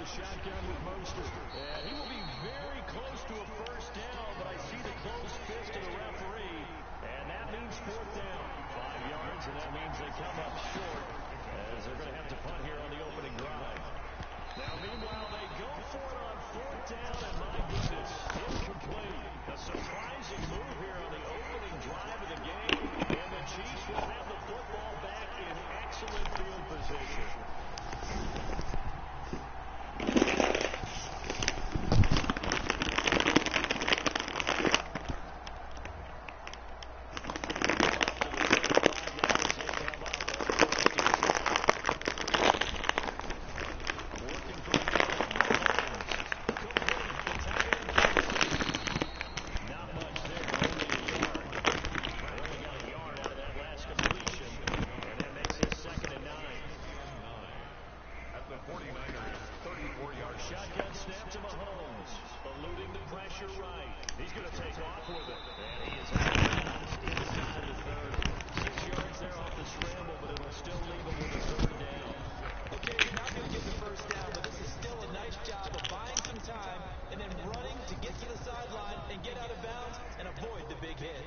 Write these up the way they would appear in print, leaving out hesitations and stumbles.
the shotgun with Mostert. And he will be very close to a first down, but I see the closed fist of the referee, and that means fourth down. 5 yards, and that means they come up short, as they're going to have to punt here on the opening drive. Now, meanwhile, they go for it on fourth down, and my goodness, incomplete. A surprising move here on the opening drive of the game, and the Chiefs will have the football back in excellent field position. Shotgun snap to Mahomes, eluding the pressure right. He's going to take off with it. And he is inside the 30. 6 yards there off the scramble, but it'll still leave him with a third down. Okay, he's not going to get the first down, but this is still a nice job of buying some time and then running to get to the sideline and get out of bounds and avoid the big hit.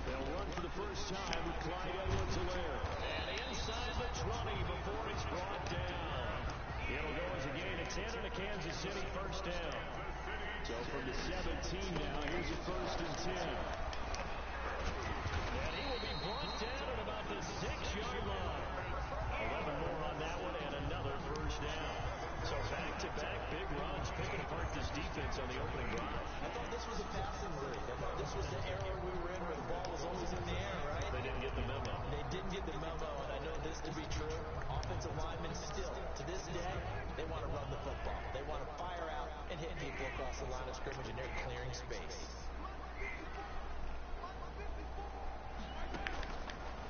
They'll run for the first time with Clyde Edwards-Helaire. And inside the 20 before it's brought down. It'll go as a gain of 10 and a Kansas City first down. So from the 17 now, here's a 1st and 10. And he will be brought down at about the 6-yard line. 11 more on that one and another first down. So back-to-back big runs, picking apart this defense on the opening drive. I thought this was a passing league. I thought this was the era we were in where the ball was always in the air, right? They didn't get the memo. They didn't get the memo, and I know this to be true. Offensive linemen still, to this day, they want to run the football. They want to fire out and hit people across the line of scrimmage, and they're clearing space.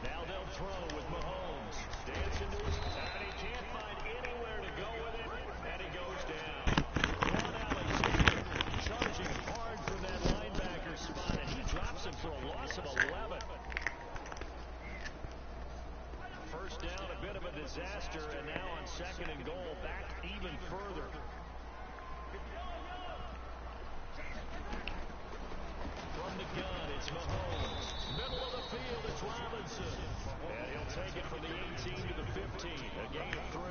Now they'll throw with Mahomes. Dancing to his and he can't find anywhere to go with it, and he goes down. Quan Alexander charging hard from that linebacker spot, and he drops him for a loss of 11. First down, a bit of a disaster, and now on 2nd and goal, back even further. From the gun, it's Mahomes. Middle of the field, it's Robinson. And he'll take it from the 18 to the 15. A gain of 3.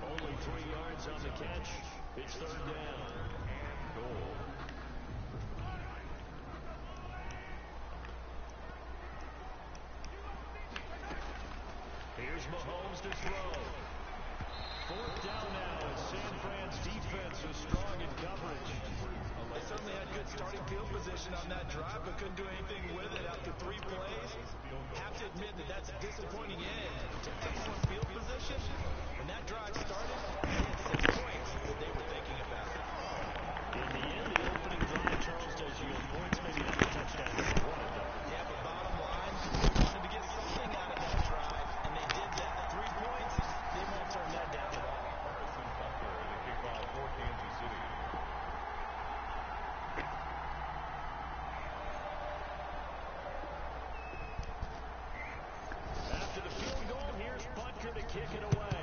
Only 3 yards on the catch. It's 3rd down. And goal. Here's Mahomes to throw. 4th down now as San Fran's defense was strong in coverage. They certainly had good starting field position on that drive, but couldn't do anything with it after 3 plays. Have to admit that that's a disappointing end to excellent field position. When that drive started, they had 6 points that they were thinking about. In the end, the opening drive, Charles, does yield points, maybe not the touchdown that they wanted, though. Yeah, but bottom line, they wanted to get something out of that drive, and they did that. 3 points, they won't turn that down at all. The kickoff for Kansas City. After the field goal, here's Butker to kick it away.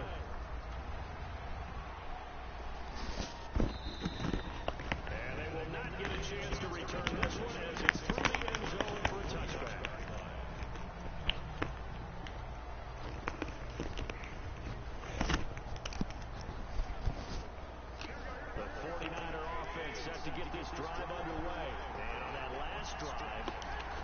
And they will not get a chance to return this one as it's through the end zone for a touchback. The 49er offense set to get this drive underway. And on that last drive,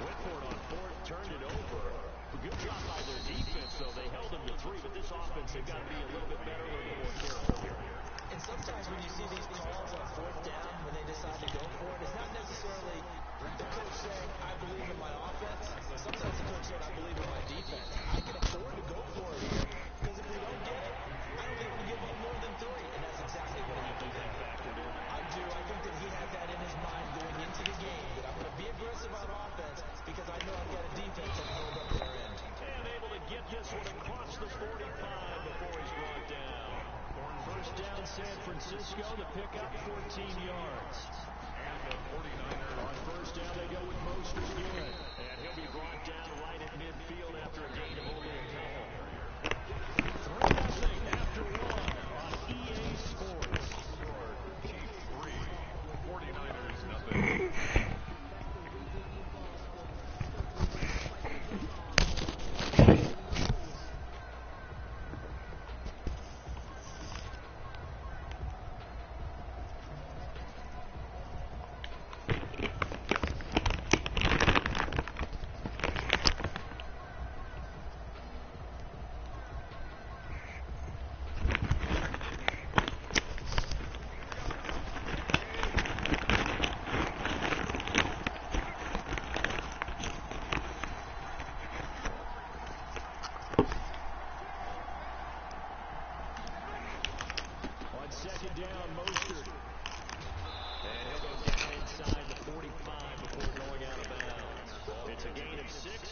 Whitford on 4th turned it over. A good job by their defense, though. They held them to 3, but this offense, they've got to be a little bit better, a little bit more careful here. And sometimes when you see these calls on 4th down, when they decide to go for it, it's not necessarily the coach saying, I believe in my offense. Sometimes the coach saying, I believe in my defense. I can afford to go for it here, because if we don't get it, I don't think we'll give up more than 3. And that's exactly what he did. Factored in. I do. I think that he had that in his mind going into the game, that I'm going to be aggressive on offense because I know I've got a defense that can hold up their end. And able to get this one across the 45 before he's brought down. First down, San Francisco. The pickup, 14 yards. And the 49ers. On first down, they go with Mostert again. And he'll be brought down right at midfield after a gain of only a couple.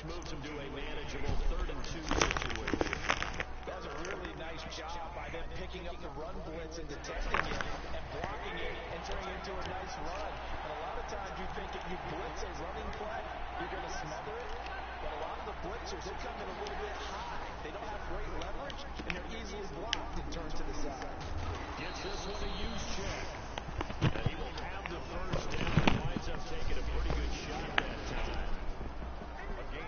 moves them to a manageable 3rd and 2 situation. That was a really nice job by them picking up the run blitz and detecting it and blocking it and turning it into a nice run. And a lot of times you think if you blitz a running play, you're going to smother it. But a lot of the blitzers, they come in a little bit high. They don't have great leverage, and they're easily blocked and turned to the side. Gets this one a use check. And he will have the first down and winds up taking a pretty good shot that time.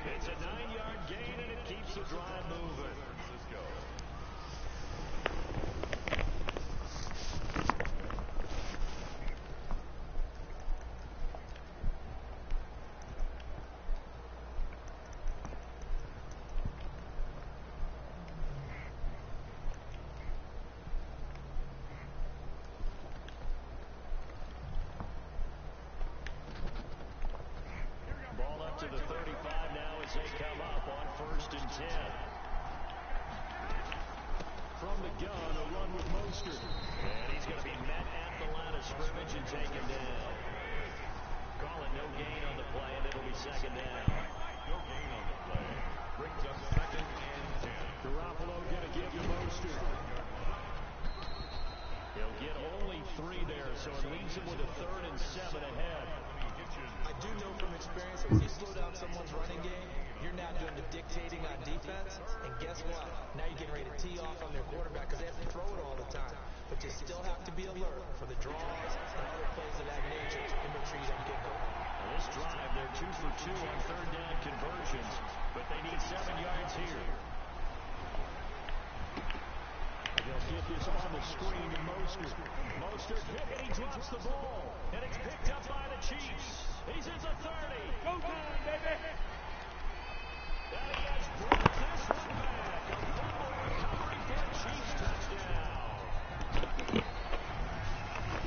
It's a 9-yard gain, and it keeps the drive moving. Francisco. Ball up to the 35 now as they come up on 1st and 10. From the gun, a run with Mostert. And he's going to be met at the line of scrimmage and taken down. Call it no gain on the play, and it'll be 2nd down. No gain on the play. Brings up 2nd and 10. Garoppolo going to give to Mostert. He'll get only 3 there, so it leaves him with a 3rd and 7 ahead. I do know from experience that when you slow down someone's running game, you're now doing the dictating on defense. And guess what? Now you're getting ready to tee off on their quarterback because they have to throw it all the time. But you still have to be alert for the draws and other plays of that nature to make sure you don't get hurt. This drive, they're 2 for 2 on 3rd down conversions, but they need 7 yards here. They'll get this on the screen to Mostert. Mostert hit, and he drops the ball. And it's picked up by the Chiefs. He's at the 30. Go time, baby! And he has brought this one back. A fumble recovery for a Chiefs touchdown.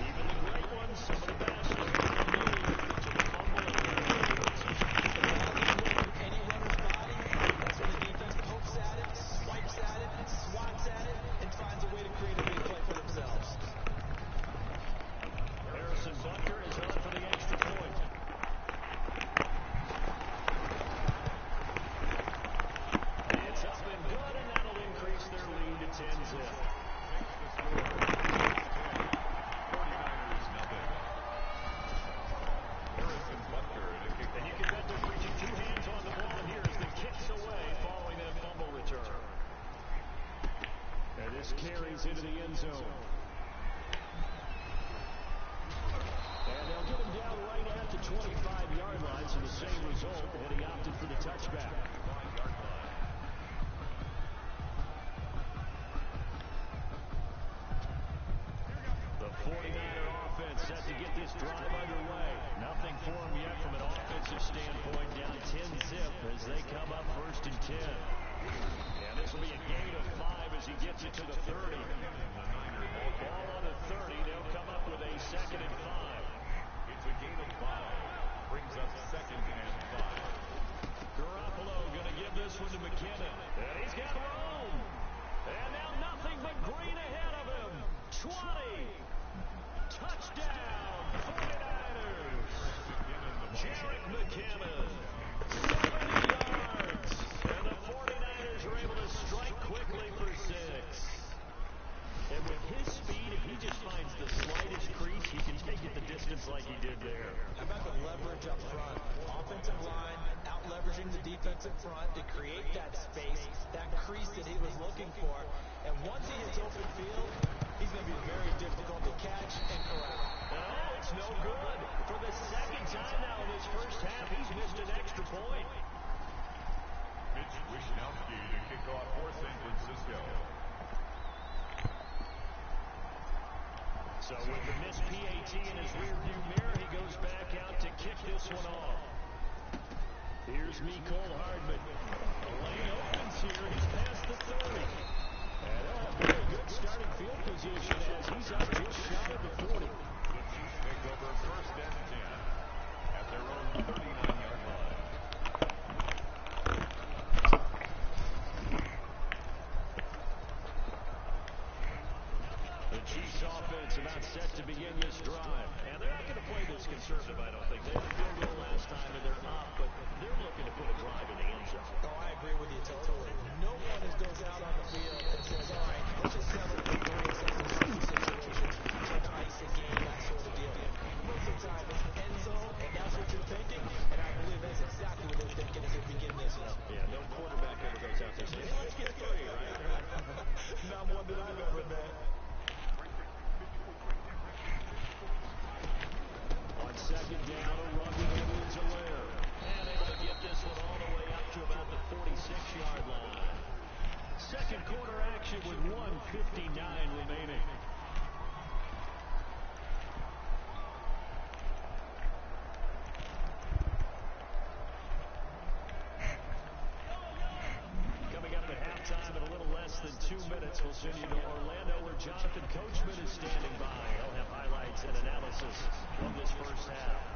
Even the great ones, somebody passed the ball to the fumble and Any runner's body, that's when the defense pokes at it, swipes at it, swats at it, and finds a way to create a big play for themselves. Harrison Butker is on for the extra point. It's up and good, and that'll increase their lead to 10-zip. 49ers nothing. Harrison Butker in a kick. And you can bet they're reaching 2 hands on the ball here as the kick's away following that fumble return. And this carries into the end zone. And they'll get him down right at the 25-yard line, so the same result, and he opted for the touchback. 5-yard line. The 49er offense set to get this drive underway. Nothing for him yet from an offensive standpoint, down 10-zip as they come up 1st and 10. And this will be a gain of 5 as he gets it to the 30. Ball on the 30. They'll come up with a 2nd and 5. It's a gain of 5. Brings up 2nd and 5. Garoppolo going to give this one to McKinnon. And he's got room. And now nothing but green ahead of him. 20. Touchdown, 49ers. Jarek McKinnon. 70 yards. And the 49ers are able to strike quickly for 6. And with his speed, if he just finds the slightest crease, he can take it the distance like he did there. How about the leverage up front? Offensive line out-leveraging the defensive front to create that space, that crease that he was looking for. And once he hits open field, he's going to be very difficult to catch and corral. Oh, it's no good. For the 2nd time now in this first half, he's missed an extra point. Mitch Wishnowsky to kick off for San Francisco. So with the missed PAT in his rearview mirror, he goes back out to kick this one off. Here's Mecole Hardman. The lane opens here. He's past the 30. And he'll have very good starting field position as he's up just shy of the 40. The Chiefs take over 1st and 10 at their own 39-yard line. The Chiefs offense about set to begin this drive. And they're not going to play this conservative, I don't think. They had a field goal last time, and they're up, but they're looking to put a drive in the end 2:59 remaining. Coming up at halftime in a little less than 2 minutes, we'll send you to Orlando where Jonathan Coachman is standing by. He'll have highlights and analysis from this first half.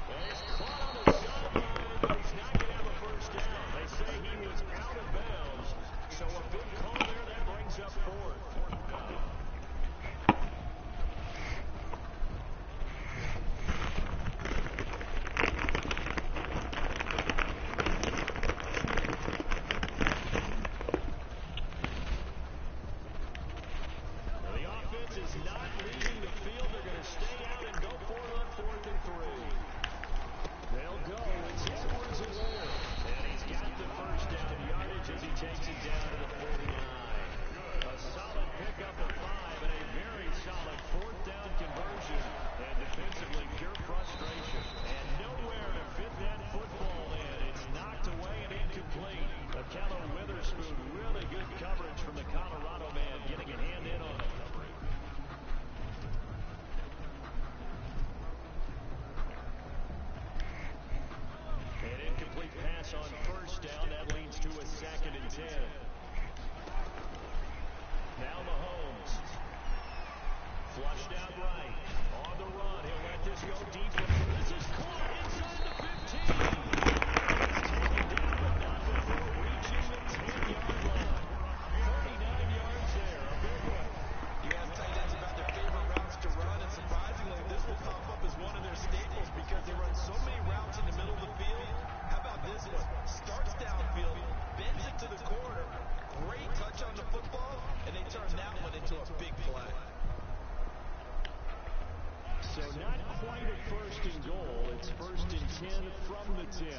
And he's caught on the sideline, but he's not going to have a first down. They say he was out of bounds, so a big call there that brings up fourth. On first down, that leads to a 2nd and 10. Now Mahomes. Flushed out right. On the run. He'll let this go deep. This is caught inside the 15. It's taken down but not before reaching the 10-yard line. 39 yards there. A big one. You ask tight ends about their favorite routes to run, and surprisingly, this will pop up as one of their staples because they run so many routes in the middle of the field. How about this one? Starts downfield, bends it to the corner, great touch on the football, and they turn that one into a big play. So not quite a 1st and goal. It's 1st and 10 from the 10.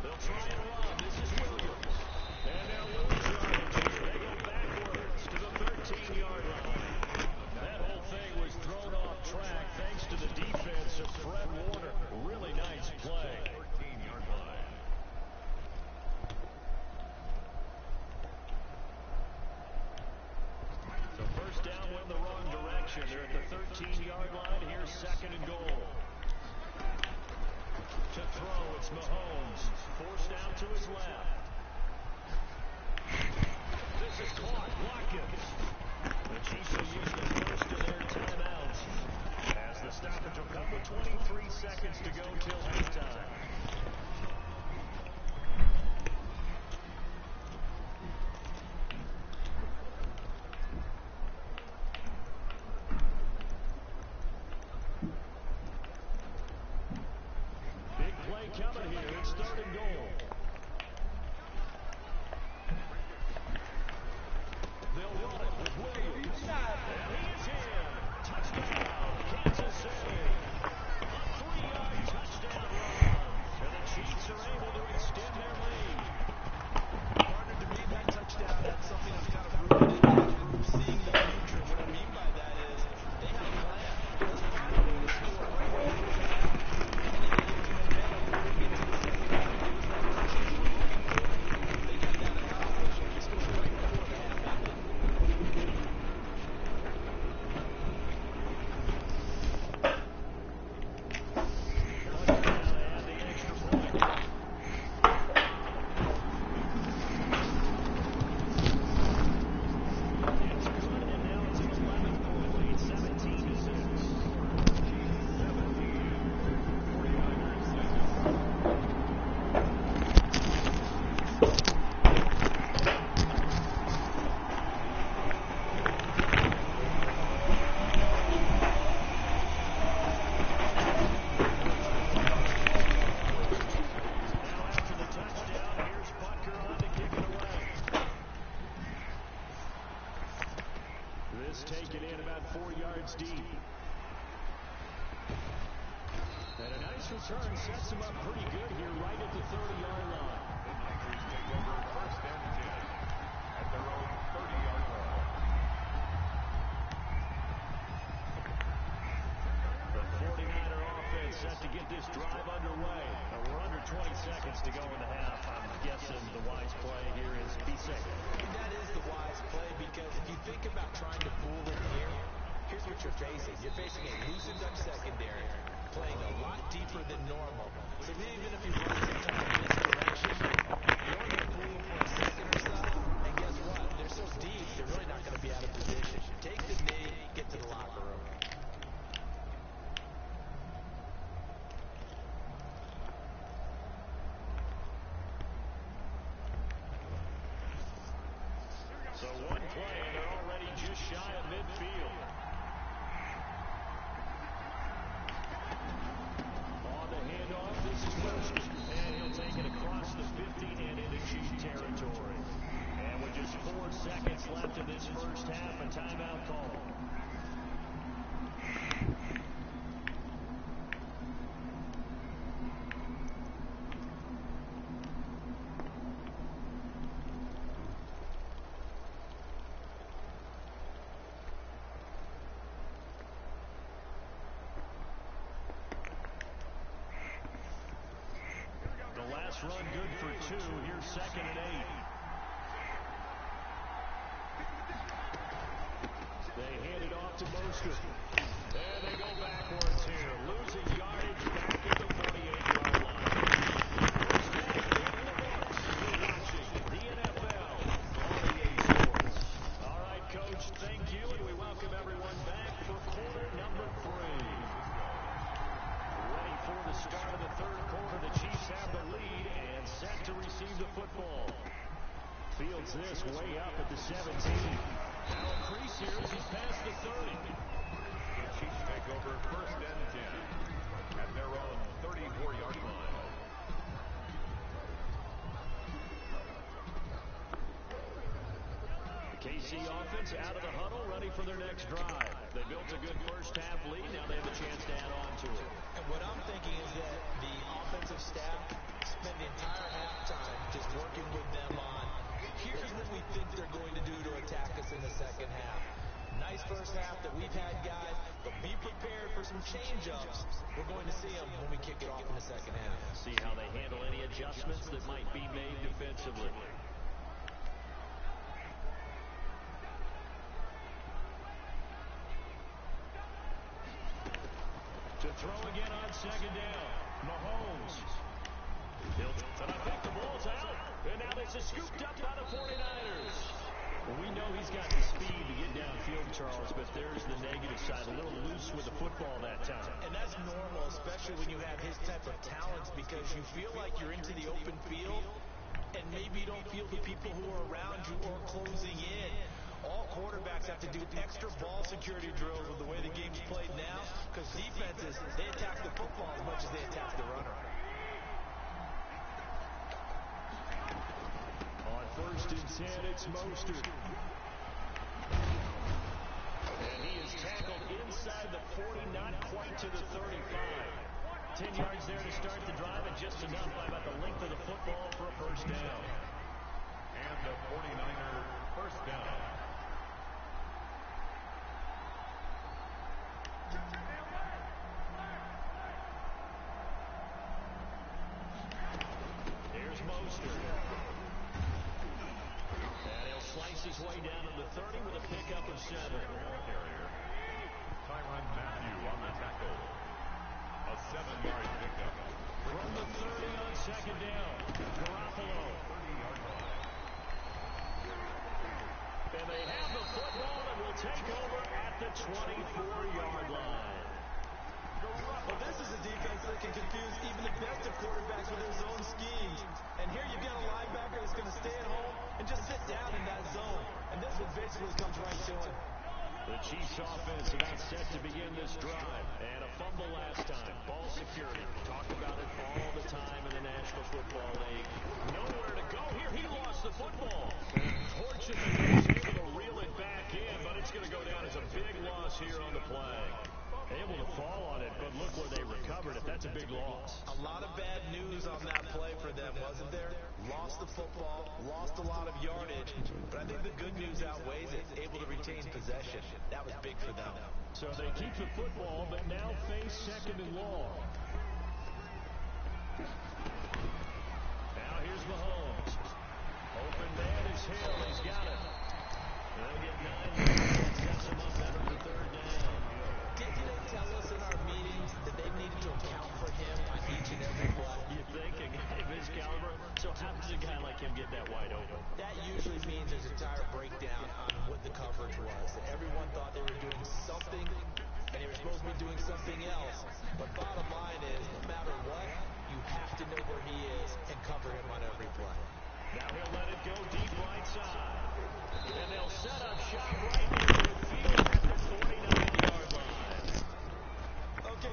They'll try and run. This is Williams. And they'll lose yardage here. They go backwards to the 13-yard line. That whole thing was thrown off track thanks to the defense of Fred Warner. Really nice play. 13-yard line. So first down went the wrong direction. They're at the 13-yard line. Here's 2nd and goal. To throw, it's Mahomes. Forced out to his left. This is caught. Watkins. The Chiefs will use the first of their timeouts as the stoppage will come with 23 seconds to go till halftime. Big play coming here. It's 3rd and goal. They'll run it with Williams. And he is in. Touchdown, Kansas City. A 3-yard touchdown run. And the Chiefs are able to extend their lead. Partner, to me, that touchdown had something that's kind of rooted in that group seeing the future. What I mean by that is they had a plan. Let's find a way to score right where the first half. And they needed to momentum moving into the second half. It was that touchdown they were looking for. They got that accomplished. They scored right before the half ended. Taken in about 4 yards deep. And a nice return sets him up pretty good here right at the 30-yard line. The Niners take over 1st and 10 at their own 30-yard line. The 49er offense sets set to get this drive underway. We're under 20 seconds to go in the half. I'm guessing the wise play here is be safe. That is the wise play, because if you think about trying to fool it here, here's what you're facing. You're facing a loosened up secondary, playing a lot deeper than normal. So even if you run some type of misdirection, you're only going to fool them for a second or so. And guess what? They're so deep, they're really not going to be out of position. Take the knee, get to the locker room. So one play, and they're already just shy of midfield. On the handoff, this is Mostert. And he'll take it across the 50 and into Chief territory. And with just 4 seconds left in this first half, a timeout call. Run good for 2. Here's 2nd and 8. They hand it off to Mostert. And they go backwards here. Losing yardage back at the 48-yard line. First down in the books. You're watching the NFL on EA Sports. All right, Coach, thank you, and we welcome everyone back for quarter number 3. Ready for the start of the third quarter. The Chiefs have the lead and set to receive the football. Fields this way up at the 17. Now a crease here as he's past the 30. The Chiefs take over 1st and 10 at their own 34-yard line. The KC offense out of the huddle, ready for their next drive. They built a good first half lead. Now they have a chance to add on to it. And what I'm thinking is that the offensive staff spend the entire halftime just working with them on, here's what we think they're going to do to attack us in the second half. Nice first half that we've had, guys, but be prepared for some change-ups. We're going to see them when we kick it off in the second half. See how they handle any adjustments that might be made defensively. To throw again on 2nd down. Mahomes. And I think the ball's out. And now this is scooped up by the 49ers. Well, we know he's got the speed to get downfield, Charles, but there's the negative side. A little loose with the football that time. And that's normal, especially when you have his type of talents, because you feel like you're into the open field, and maybe you don't feel the people who are around you or closing in. All quarterbacks have to do extra ball security drills with the way the game's played now, because defenses, they attack the football as much as they attack the runner. On 1st and 10, it's Mostert. And he is tackled inside the 40, not quite to the 35. 10 yards there to start the drive, and just enough by about the length of the football for a first down. And the 49er first down. Here's Mostert. And he'll slice his way down to the 30 with a pickup of 7. Carrier Tyrann Mathieu on the tackle. A 7-yard pickup. From the 30 on 2nd down. Garoppolo. 30-yard line. And they have the football and will take over at the 24-yard line. Well, this is a defense that can confuse even the best of quarterbacks with their zone schemes. And here you've got a linebacker that's going to stay at home and just sit down in that zone. And this one basically comes right to him. The Chiefs offense about set to begin this drive. And a fumble last time. Ball security. Talk about it all the time in the National Football League. Nowhere to go here. He lost the football. Fortunately, he was able to reel it back in, but it's going to go down as a big loss here on the play. Able to fall on it, but look where they recovered it. That's a big loss. A lot of bad news on that play for them, wasn't there? Lost the football, lost a lot of yardage, but I think the good news outweighs it. Able to retain possession. That was big for them. So they keep the football, but now face 2nd and long.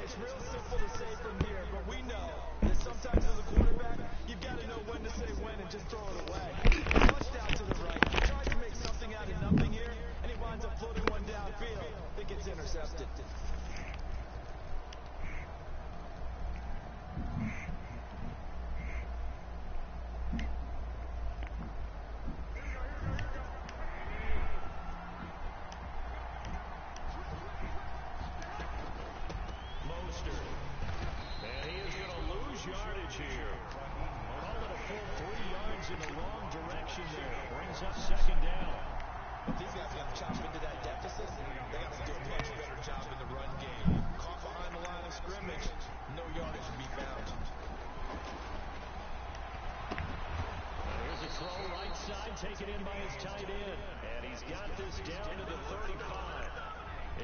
it's real simple to say from here, but we know that sometimes as a quarterback, you've got to know when to say when and just throw it away. He flushed out to the right. He tried to make something out of nothing here, and he winds up floating one downfield that gets intercepted. And he is going to lose yardage here. Call it a full 3 yards in the wrong direction there. Brings up second down. If these guys got to chop into that deficit, they got to do a much better job in the run game. Caught behind the line of scrimmage, no yardage to be found. Here's a throw right side, taken in by his tight end. And he's got this down to the 35.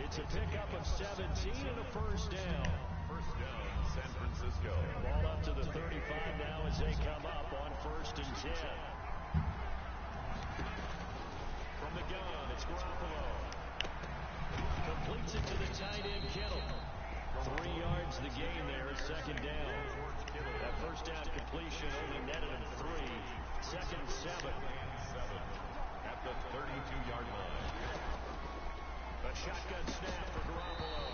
It's a pickup of 17 and a first down. First down, San Francisco. Ball up to the 35 now as they come up on 1st and 10. From the gun, it's Garoppolo. Completes it to the tight end, Kittle. 3 yards the gain there, second down. That first down completion only netted him 3. Second and 7. At the 32-yard line. A shotgun snap for Garoppolo.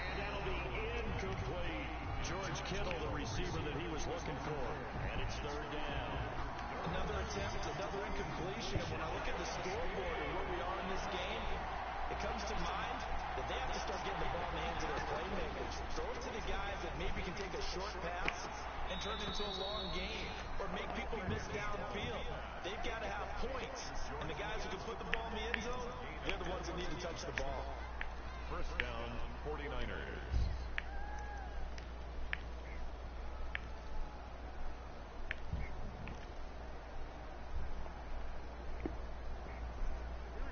And that'll be incomplete. George Kittle, the receiver that he was looking for. And it's 3rd down. Another attempt, another incompletion. And when I look at the scoreboard and where we are in this game, it comes to mind that they have to start getting the ball in the hands of their playmakers. Throw it to the guys that maybe can take a short pass and turn it into a long game or make people miss downfield. They've got to have points. And the guys who can put the ball in the end zone, they're the ones that need to touch the ball. First down, 49ers.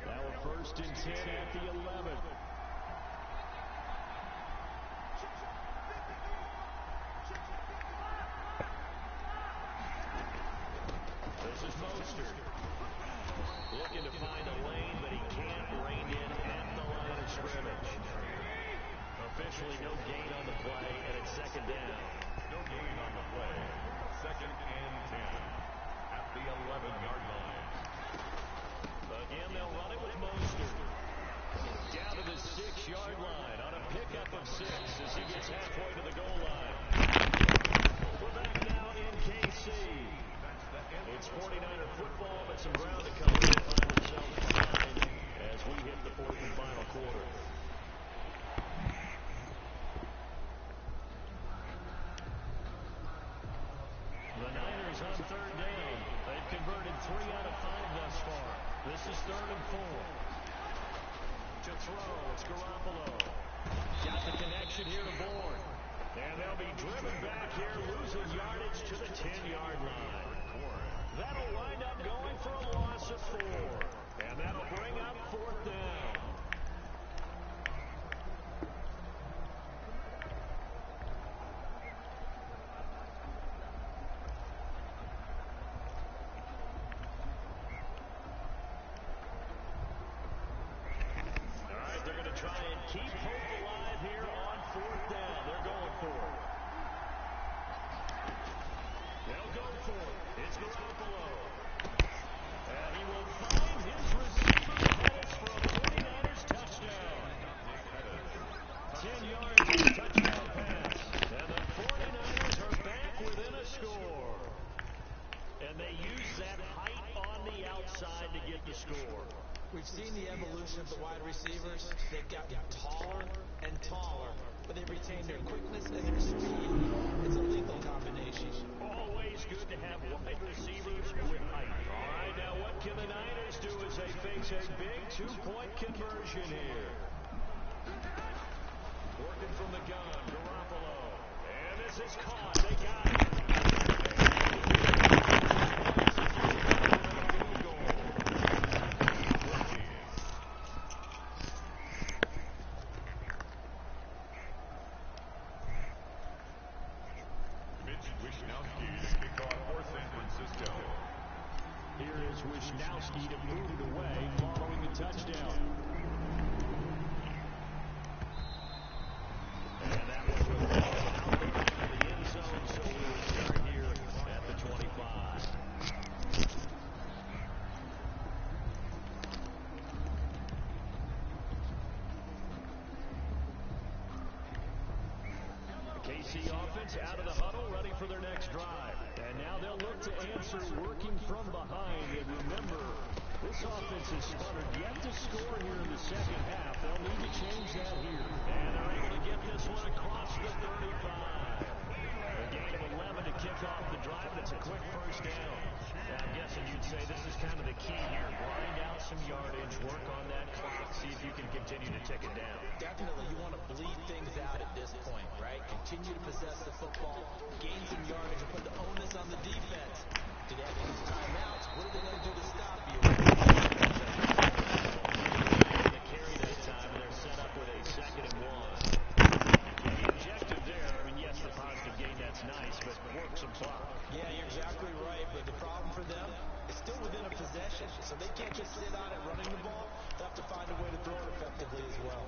Now a 1st and 10 at the 11. This is Mostert. Looking to find a lane, but he can't rein in at the line of scrimmage. Officially no gain on the play, and it's 2nd down. No gain on the play. 2nd and 10. At the 11-yard line. Again, they'll run it with Mostert. Down to the 6-yard line on a pickup of 6 as he gets halfway to the goal line. We're back now in KC. It's 49er football, but some ground to cover to find themselves behind as we hit the 4th and final quarter. The Niners on 3rd down. They've converted 3 out of 5 thus far. This is 3rd and 4. To throw, it's Garoppolo. Got the connection here to Bourne. And they'll be driven back here, losing yardage to the 10-yard line. That'll wind up going for a loss of 4. And that'll bring up 4th down. All right, they're going to try and keep hope alive here on 4th down. They're going for it. They'll go for it. It's Garoppolo. And he will find his receiver Pettis for a 49ers touchdown. 10 yards on a touchdown pass. And the 49ers are back within a score. And they use that height on the outside to get the score. We've seen the evolution of the wide receivers. They've gotten taller and taller, but they've retained their quickness and their speed. It's a lethal combination. Always good to have wide receivers with height. All right, now what can the Niners do as they face a big 2-point conversion here? Working from the gun, Garoppolo. And this is caught. They got it. Here is Wisnowski to move it away following the touchdown. And that one will KC offense out of the huddle, ready for their next drive. And now they'll look to answer working from behind. And remember, this offense is sputtered yet to score here in the second half. They'll need to change that here. And they're able to get this one across the 35. A gain of 11 to kick off the drive, and it's a quick first down. Now, I'm guessing you'd say this is kind of the key here. Grind out some yardage, work on that clock, see if you can continue to tick it down. Definitely, you want to bleed things out at this point, right? Continue to possess the football, gain some yardage, and put the onus on the defense. Do they have to use timeouts? What are they going to do to stop you? They carry that time, and they're set up with a 2nd and 1. The objective there, I mean, yes, the positive gain, that's nice, but work some clock. Yeah, you're exactly right, but the problem for them is still within a possession, so they can't just sit on it running the ball. They'll have to find a way to throw it effectively as well.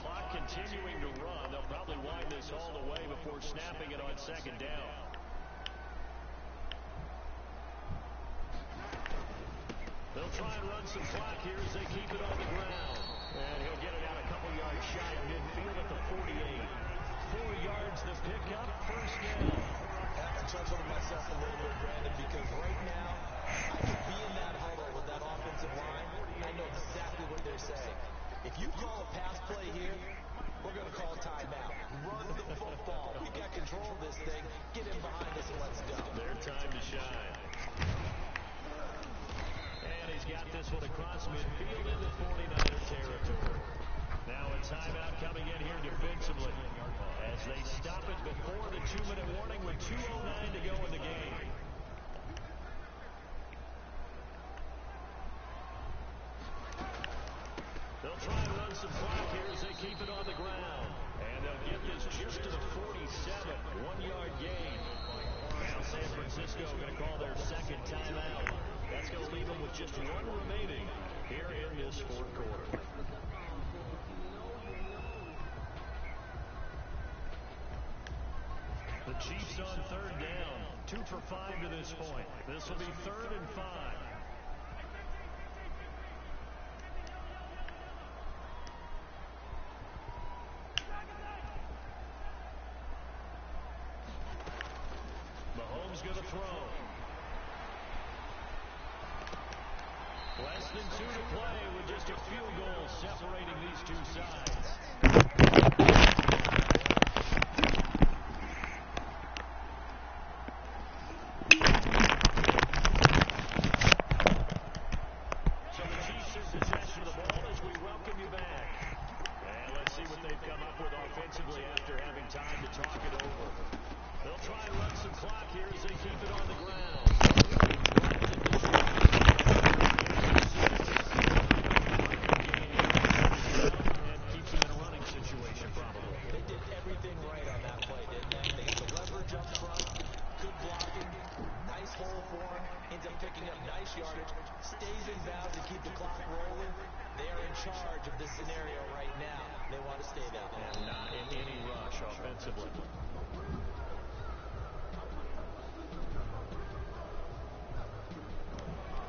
Clock continuing to run. They'll probably wind this all the way before snapping it on 2nd down. They'll try and run some clock here as they keep it on the ground. And he'll get it out a couple yards shy of midfield at the 48. 4 yards the pickup, first down. I have to chuckle to myself a little bit, Brandon, because right now I could be in that huddle with that offensive line. I know exactly what they're saying. If you call a pass play here, we're going to call timeout. Run the football. We got control of this thing. Get in behind us and let's go. Their time to shine. And he's got this one across midfield into 49er territory. Now a timeout coming in here defensively as they stop it before the 2-minute warning with 2:09 to go in the game. They'll try and run some clock here as they keep it on the ground. And they'll get this just to the 47. 1-yard gain. Now San Francisco going to call their 2nd timeout. That's going to leave them with just 1 remaining here in this 4th quarter. The Chiefs on 3rd down. 2 for 5 to this point. This will be 3rd and 5. Mahomes going to throw. Less than 2 to play with just a field goal separating these two sides. So the Chiefs in possession of the ball as we welcome you back. And let's see what they've come up with offensively after having time to talk it over. They'll try and run some clock here as they keep it on the ground. And keeps them in a running situation probably. They did everything right on that play, didn't they? They got the leverage up front, good blocking, nice hole for him, ends up picking up nice yardage, stays in bounds to keep the clock rolling. They are in charge of this scenario right now. They want to stay that way. And not in any rush offensively.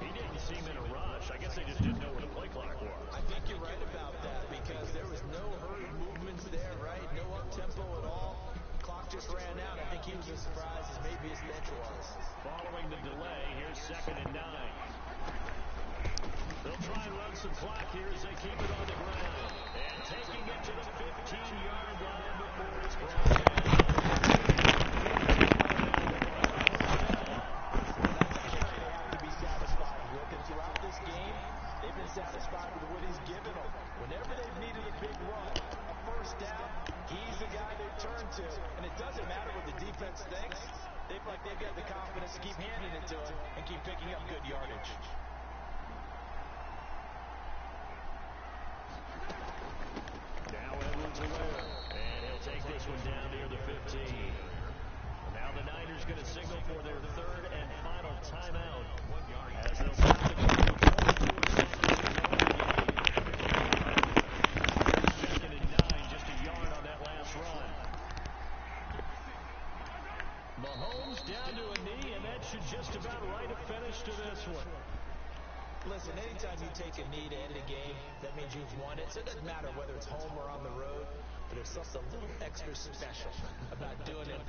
He didn't seem in a rush. I guess they just didn't know where the play clock was. I think you're right about that because there was no hurried movements there, right? No up-tempo at all. Clock just ran out. I think he was as surprised as maybe his bench was. Following the delay, here's 2nd and 9. They'll try and run some clock here as they keep it on the ground. And taking it to the 15-yard line before it's brought down. Throughout this game, they've been satisfied with what he's given them. Whenever they've needed a big run, a first down, he's the guy they turn to. And it doesn't matter what the defense thinks. They feel like they've got the confidence to keep handing it to him and keep picking up good yardage. Now Edwards-Helaire. And he'll take this one down near the 15. Now the Niners going to signal for their 3rd and final timeout. 1 yard. As they'll stop the game with 2nd and 9, just a yard on that last run. Mahomes down to a knee, and that should just about write a finish to this one. Listen, anytime you take a knee to end a game, that means you've won it. So it doesn't matter whether it's home or on the road, but there's something a little extra special about doing it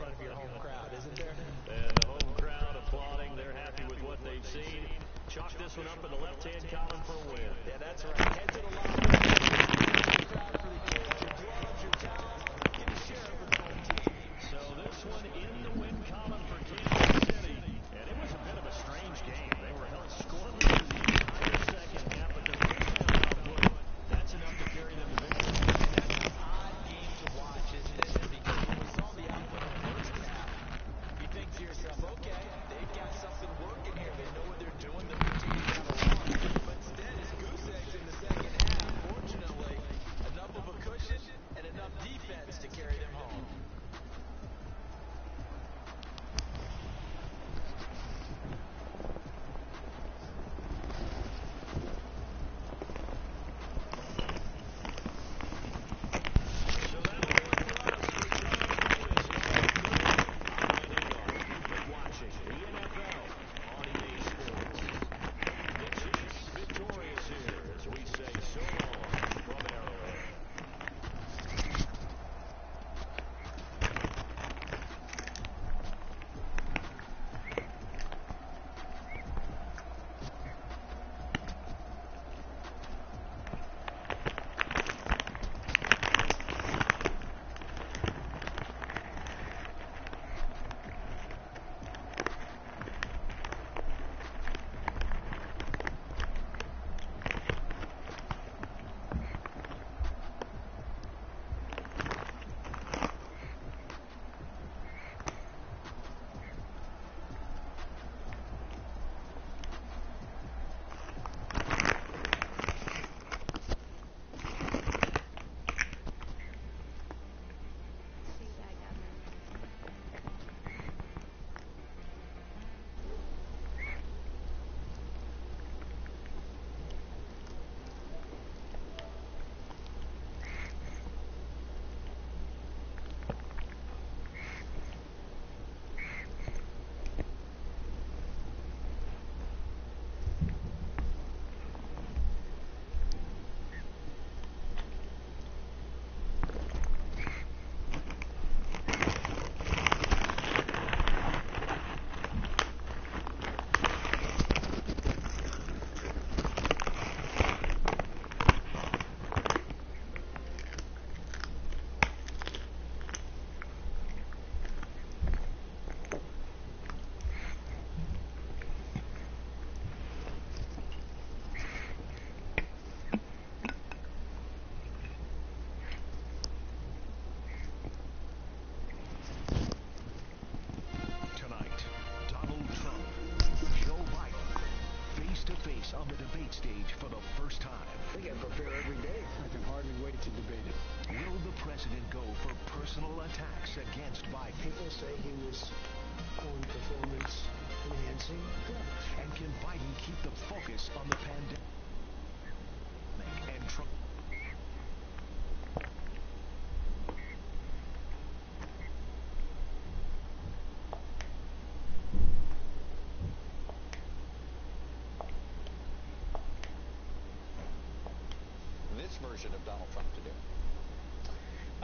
version of Donald Trump to do?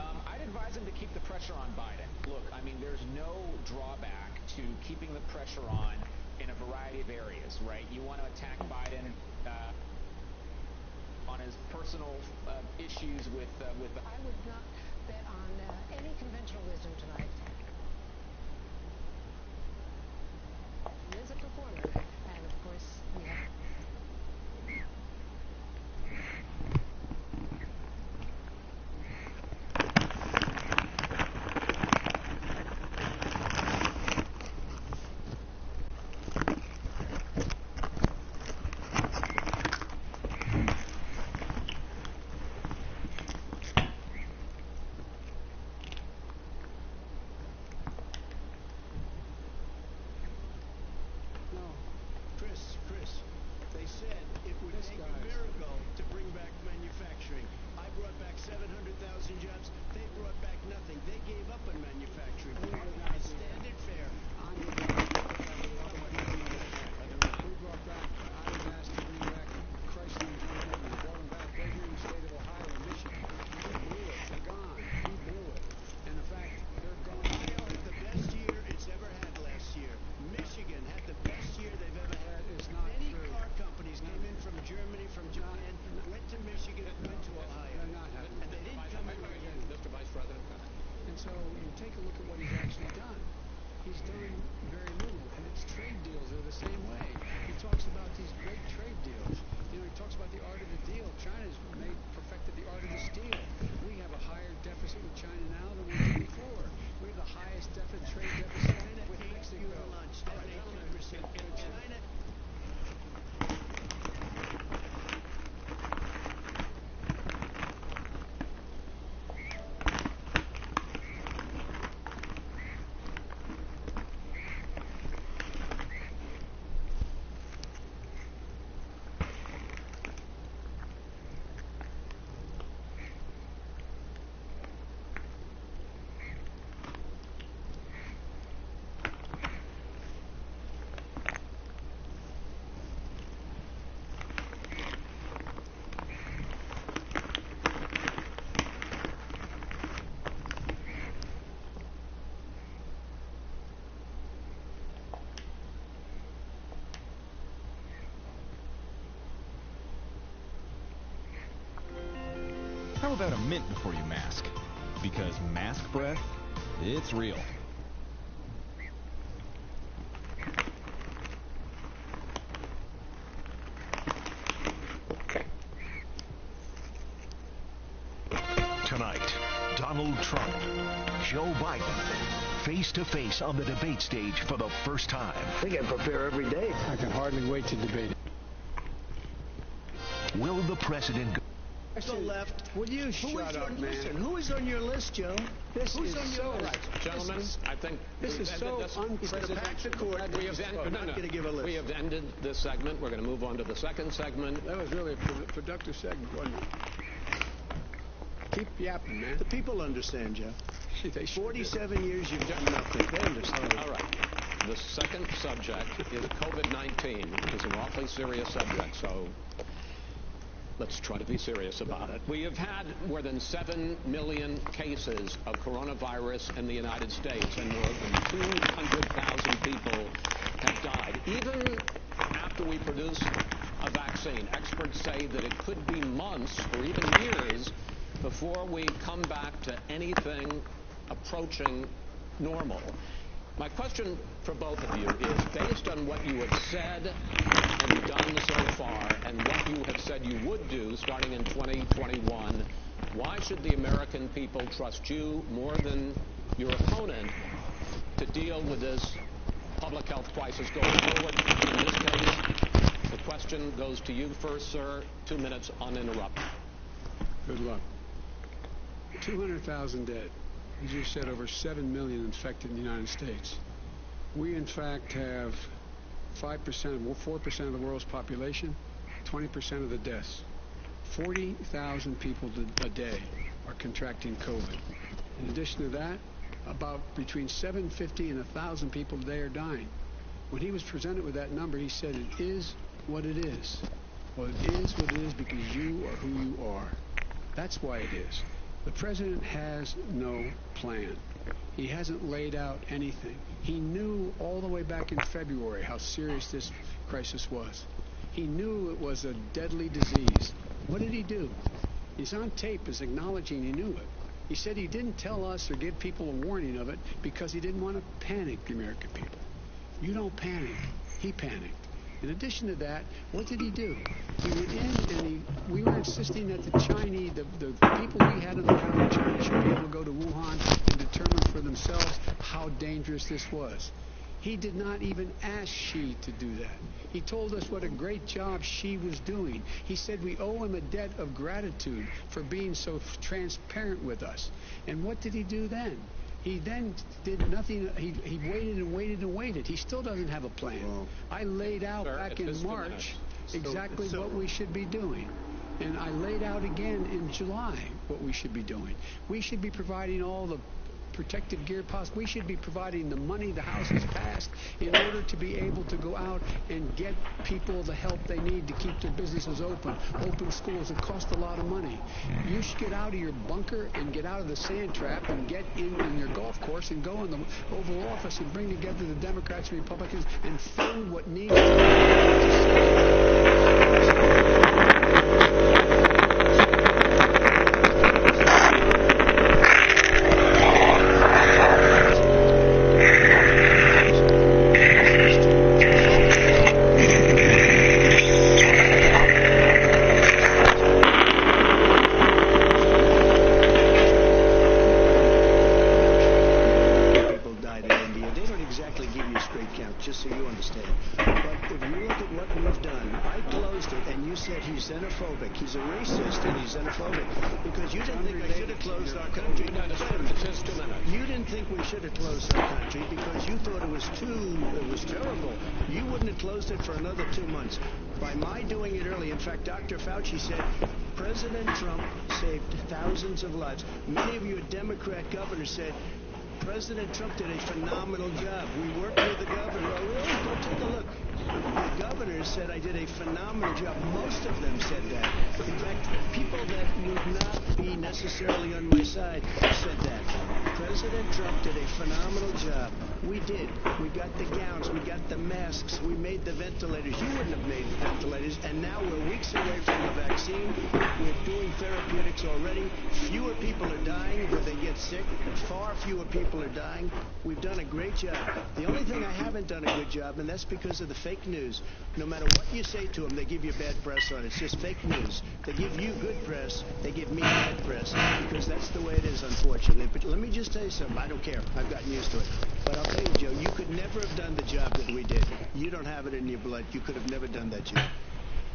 I'd advise him to keep the pressure on Biden. Look, I mean, there's no drawback to keeping the pressure on in a variety of areas, right? You want to attack Biden on his personal issues with the... I would not bet on any conventional wisdom tonight. He is a performer, and of course, we have... Chris, they said it would take a miracle to bring back manufacturing. I brought back 700,000 jobs. They brought back nothing. They gave up on manufacturing. Standard fare. We brought back, I was asked to bring back Chrysler and General Motors. We brought them back right here in the state of Ohio and Michigan. We blew it. They're gone. We blew it. And in fact, they're going. Ohio had the best year it's ever had last year. Michigan had the best year they've ever had. It's not Many true. car companies came in from Germany, from Japan, went to Michigan, went to Ohio. They're not having And they didn't come in right here. Mr. Vice President. And so you take a look at what he's actually done. He's done very little, and its trade deals are the same way. He talks about these great trade deals. You know, he talks about the art of the deal. China's perfected the art of the steal. We have a higher deficit with China now than we did before. We have the highest trade deficit with Mexico. Lunch, 18%. China. How about a mint before you mask? Because mask breath, it's real. Tonight, Donald Trump, Joe Biden, face to face on the debate stage for the first time. I think I prepare every day. I can hardly wait to debate it. Will the president go? The left. Will you shut up, man? Listen, who is on your list, Joe? This Who's is on so your list? Gentlemen, I think This is so unprecedented. Back to court. we have not going to give a list. We have ended this segment. We're going to move on to the second segment. That was really a productive segment, wasn't it? Keep yapping, man. The people understand, Joe. They sure 47 years you've done nothing. They understand. All right. The second subject is COVID-19, which is an awfully serious subject, so let's try to be serious about it. We have had more than 7 million cases of coronavirus in the United States, and more than 200,000 people have died. Even after we produce a vaccine, experts say that it could be months or even years before we come back to anything approaching normal. My question for both of you is, based on what you have said and done so far and what you have said you would do starting in 2021, why should the American people trust you more than your opponent to deal with this public health crisis going forward? In this case, the question goes to you first, sir. 2 minutes uninterrupted. Good luck. 200,000 dead. As you said, over 7 million infected in the United States. We, in fact, have 4% of the world's population, 20% of the deaths. 40,000 people a day are contracting COVID. In addition to that, about between 750 and 1,000 people a day are dying. When he was presented with that number, he said, it is what it is. Well, it is what it is because you are who you are. That's why it is. The president has no plan. He hasn't laid out anything. He knew all the way back in February how serious this crisis was. He knew it was a deadly disease. What did he do? He's on tape as acknowledging he knew it. He said he didn't tell us or give people a warning of it because he didn't want to panic the American people. You don't panic. He panicked. In addition to that, what did he do? He went in and we were insisting that the Chinese, the people we had on the ground in China should be able to go to Wuhan and determine for themselves how dangerous this was. He did not even ask Xi to do that. He told us what a great job Xi was doing. He said we owe him a debt of gratitude for being so transparent with us. And what did he do then? He then did nothing. He waited and waited and waited. He still doesn't have a plan. Well, I laid out back in March exactly what we should be doing. And I laid out again in July what we should be doing. We should be providing all the protective gear possible. We should be providing the money the House has passed in order to be able to go out and get people the help they need to keep their businesses open schools. It costs a lot of money. You should get out of your bunker and get out of the sand trap and get in your golf course and go in the Oval Office and bring together the Democrats and Republicans and fund what needs to just so you understand. But if you look at what we've done, I closed it, and you said he's xenophobic. He's a racist, and he's xenophobic because you didn't think I should have closed our country. You didn't think we should have closed our country because you thought it was terrible. You wouldn't have closed it for another 2 months. By my doing it early, in fact, Dr. Fauci said President Trump saved thousands of lives. Many of you Democrat governors said President Trump did a phenomenal job. We worked with the governor. Oh, really? Go take a look. The governors said I did a phenomenal job. Most of them said that. In fact, people that would not be necessarily on my side said that. President Trump did a phenomenal job. We did. We got the gowns. We got the masks. We made the ventilators. You wouldn't have made the ventilators. And now we're weeks away from the vaccine. We're doing therapeutics already. Fewer people are dying when they get sick. Far fewer people are dying. We've done a great job. The only thing I haven't done a good job, and that's because of the fake news. No matter what you say to them, they give you bad press on it. It's just fake news. They give you good press. They give me bad press because that's the way it is, unfortunately. But let me just tell you something. I don't care. I've gotten used to it. But I'll tell you, Joe, you could never have done the job that we did. You don't have it in your blood. You could have never done that job.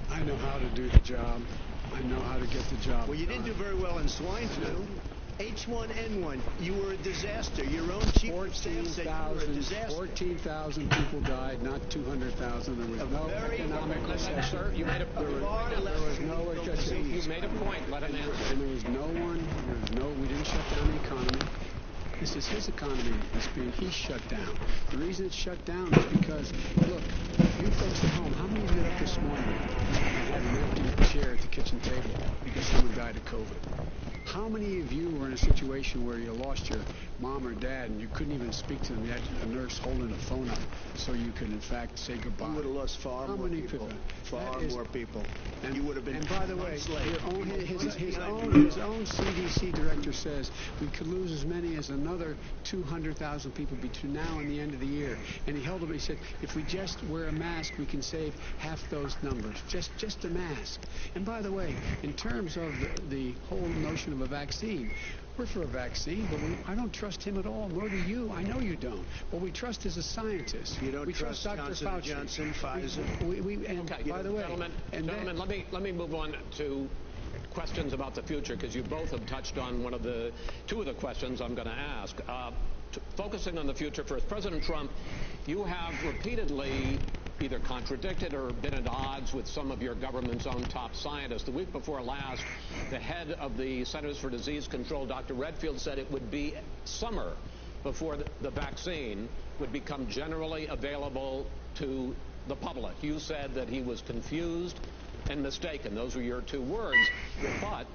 I know how to do the job. I know how to get the job Well, you didn't do very well in swine flu. H1N1, you were a disaster. Your own chief of staff said you were a disaster. 14,000 people died, not 200,000. There was no economic recession. Sir, you made there was no recession. You made a point. Let him answer. And there was we didn't shut down the economy. This is his economy he's shut down. The reason it's shut down is because, look, you folks at home, how many of you got up this morning and had an empty chair at the kitchen table because someone died of COVID? How many of you were in a situation where you lost your mom or dad and you couldn't even speak to them? You had a nurse holding a phone up so you could, in fact, say goodbye. You would have lost far more people. Far more people. And you would have been. And by the way, his own CDC director says we could lose as many as another 200,000 people between now and the end of the year. And he held up. He said, if we just wear a mask, we can save half those numbers. Just a mask. And by the way, in terms of the whole notion of a vaccine, we're for a vaccine, but I don't trust him at all, nor do you. I know you don't. What we trust is a scientist. You don't trust Dr. Fauci. Johnson, Pfizer. Okay, by the way, gentlemen, let me move on to questions about the future, because you both have touched on two of the questions I'm going to ask. Focusing on the future first, President Trump, you have repeatedly either contradicted or been at odds with some of your government's own top scientists. The week before last, the head of the Centers for Disease Control, Dr. Redfield, said it would be summer before the vaccine would become generally available to the public. You said that he was confused and mistaken. Those were your two words. But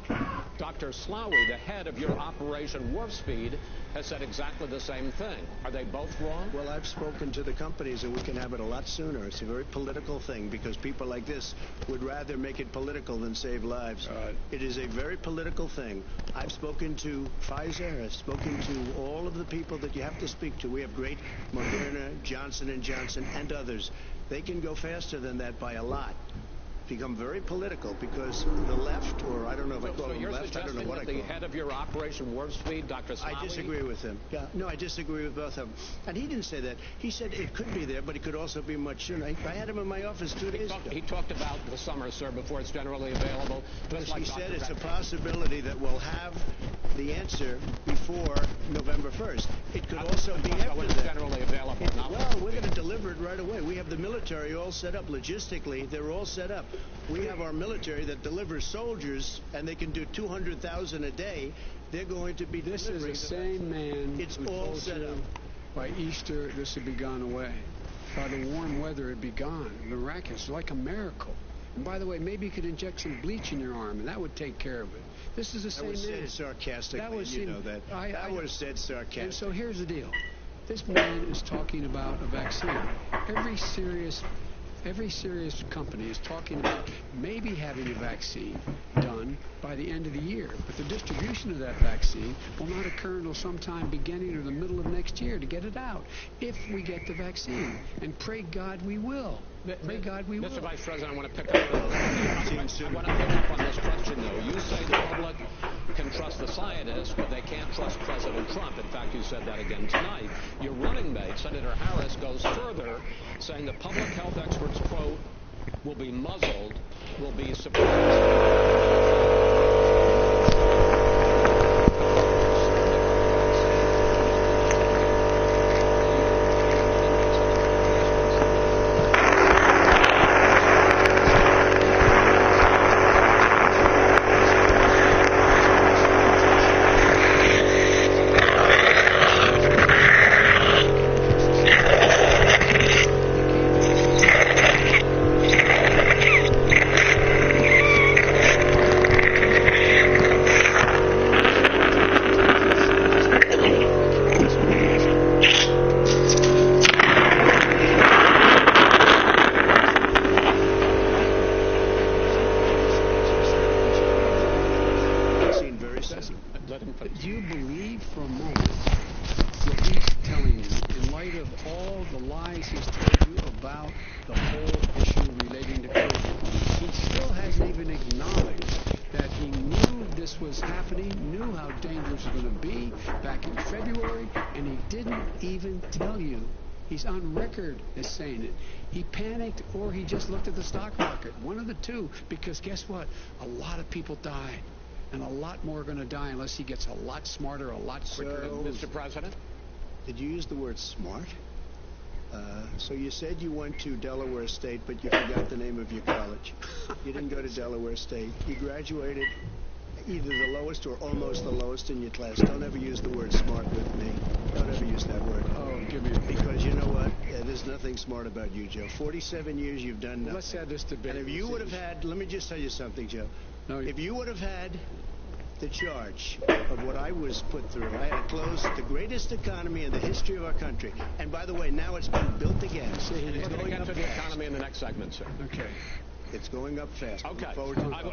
Dr. Slawi, the head of your Operation Warp Speed, has said exactly the same thing. Are they both wrong? Well, I've spoken to the companies, and we can have it a lot sooner. It's a very political thing because people like this would rather make it political than save lives. It is a very political thing. I've spoken to Pfizer. I've spoken to all of the people that you have to speak to. We have great Moderna, Johnson & Johnson, and others. They can go faster than that by a lot. Become very political because the left, or I don't know if I call them left, I don't know what I call them. The head of your Operation Warp Speed, Dr. Slawi? I disagree with him. Yeah, no, I disagree with both of them. And he didn't say that. He said it could be there, but it could also be much sooner. I had him in my office 2 days ago. He talked about the summer, sir, before it's generally available. Yes, he said it's a possibility that we'll have the answer before November 1st. It could also be after that. Generally available. Well, we're going to deliver it right away. We have the military all set up. Logistically, they're all set up. We have our military that delivers soldiers, and they can do 200,000 a day. They're going to be This is the same man it's who all told set you up. By Easter this would be gone away. By the warm weather it'd be gone. Miraculous, like a miracle. And by the way, maybe you could inject some bleach in your arm, and that would take care of it. This is the same man. That was said sarcastically, you know that. That was said sarcastically. And so here's the deal. This man is talking about a vaccine. Every serious company is talking about maybe having a vaccine done by the end of the year. But the distribution of that vaccine will not occur until sometime beginning or the middle of next year to get it out, if we get the vaccine. And pray God we will. Pray God we will. Mr. Vice President, I want to pick up on this question, though. You say the public can trust the scientists, but they can't trust President Trump. In fact, you said that again tonight. Your running mate, Senator Harris, goes further, saying the public health experts, quote, will be muzzled, will be suppressed. Do you believe for a moment what he's telling you in light of all the lies he's told you about the whole issue relating to COVID? He still hasn't even acknowledged that he knew this was happening, knew how dangerous it was going to be back in February, and he didn't even tell you. He's on record as saying it. He panicked or he just looked at the stock market. One of the two, because guess what? A lot of people died. And a lot more are going to die unless he gets a lot smarter, a lot quicker. Mr. President? Did you use the word smart? So you said you went to Delaware State, but you forgot the name of your college. You didn't go to Delaware State. You graduated either the lowest or almost the lowest in your class. Don't ever use the word smart with me. Don't ever use that word. Oh, give me a break. Because you know what? There's nothing smart about you, Joe. 47 years you've done nothing. Let's have this debate. And if you would have had, let me just tell you something, Joe. No, if you would have had the charge of what I was put through, I had to close the greatest economy in the history of our country. And by the way, now it's been built again. And it's going up to the economy in the next segment, sir. Okay. It's going up fast. Okay.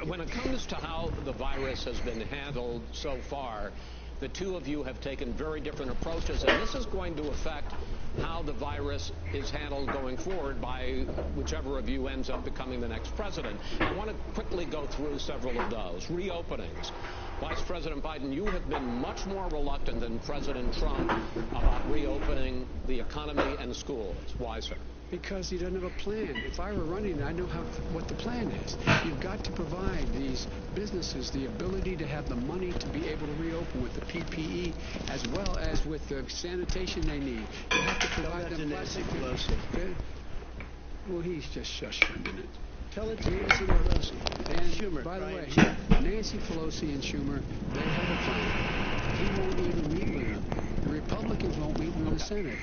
When it comes to how the virus has been handled so far, the two of you have taken very different approaches, and this is going to affect how the virus is handled going forward by whichever of you ends up becoming the next president. I want to quickly go through several of those. Reopenings. Vice President Biden, you have been much more reluctant than President Trump about reopening the economy and schools. Why, sir? Because he doesn't have a plan. If I were running, I know what the plan is. You've got to provide these businesses the ability to have the money to be able to reopen with the PPE as well as with the sanitation they need. You have to provide them Nancy Pelosi. Well, he's just shush for a minute. Tell it to Nancy Pelosi. And Schumer. By the way, Nancy Pelosi and Schumer, they have a plan. He won't even meet with them. The Republicans won't meet in the Senate.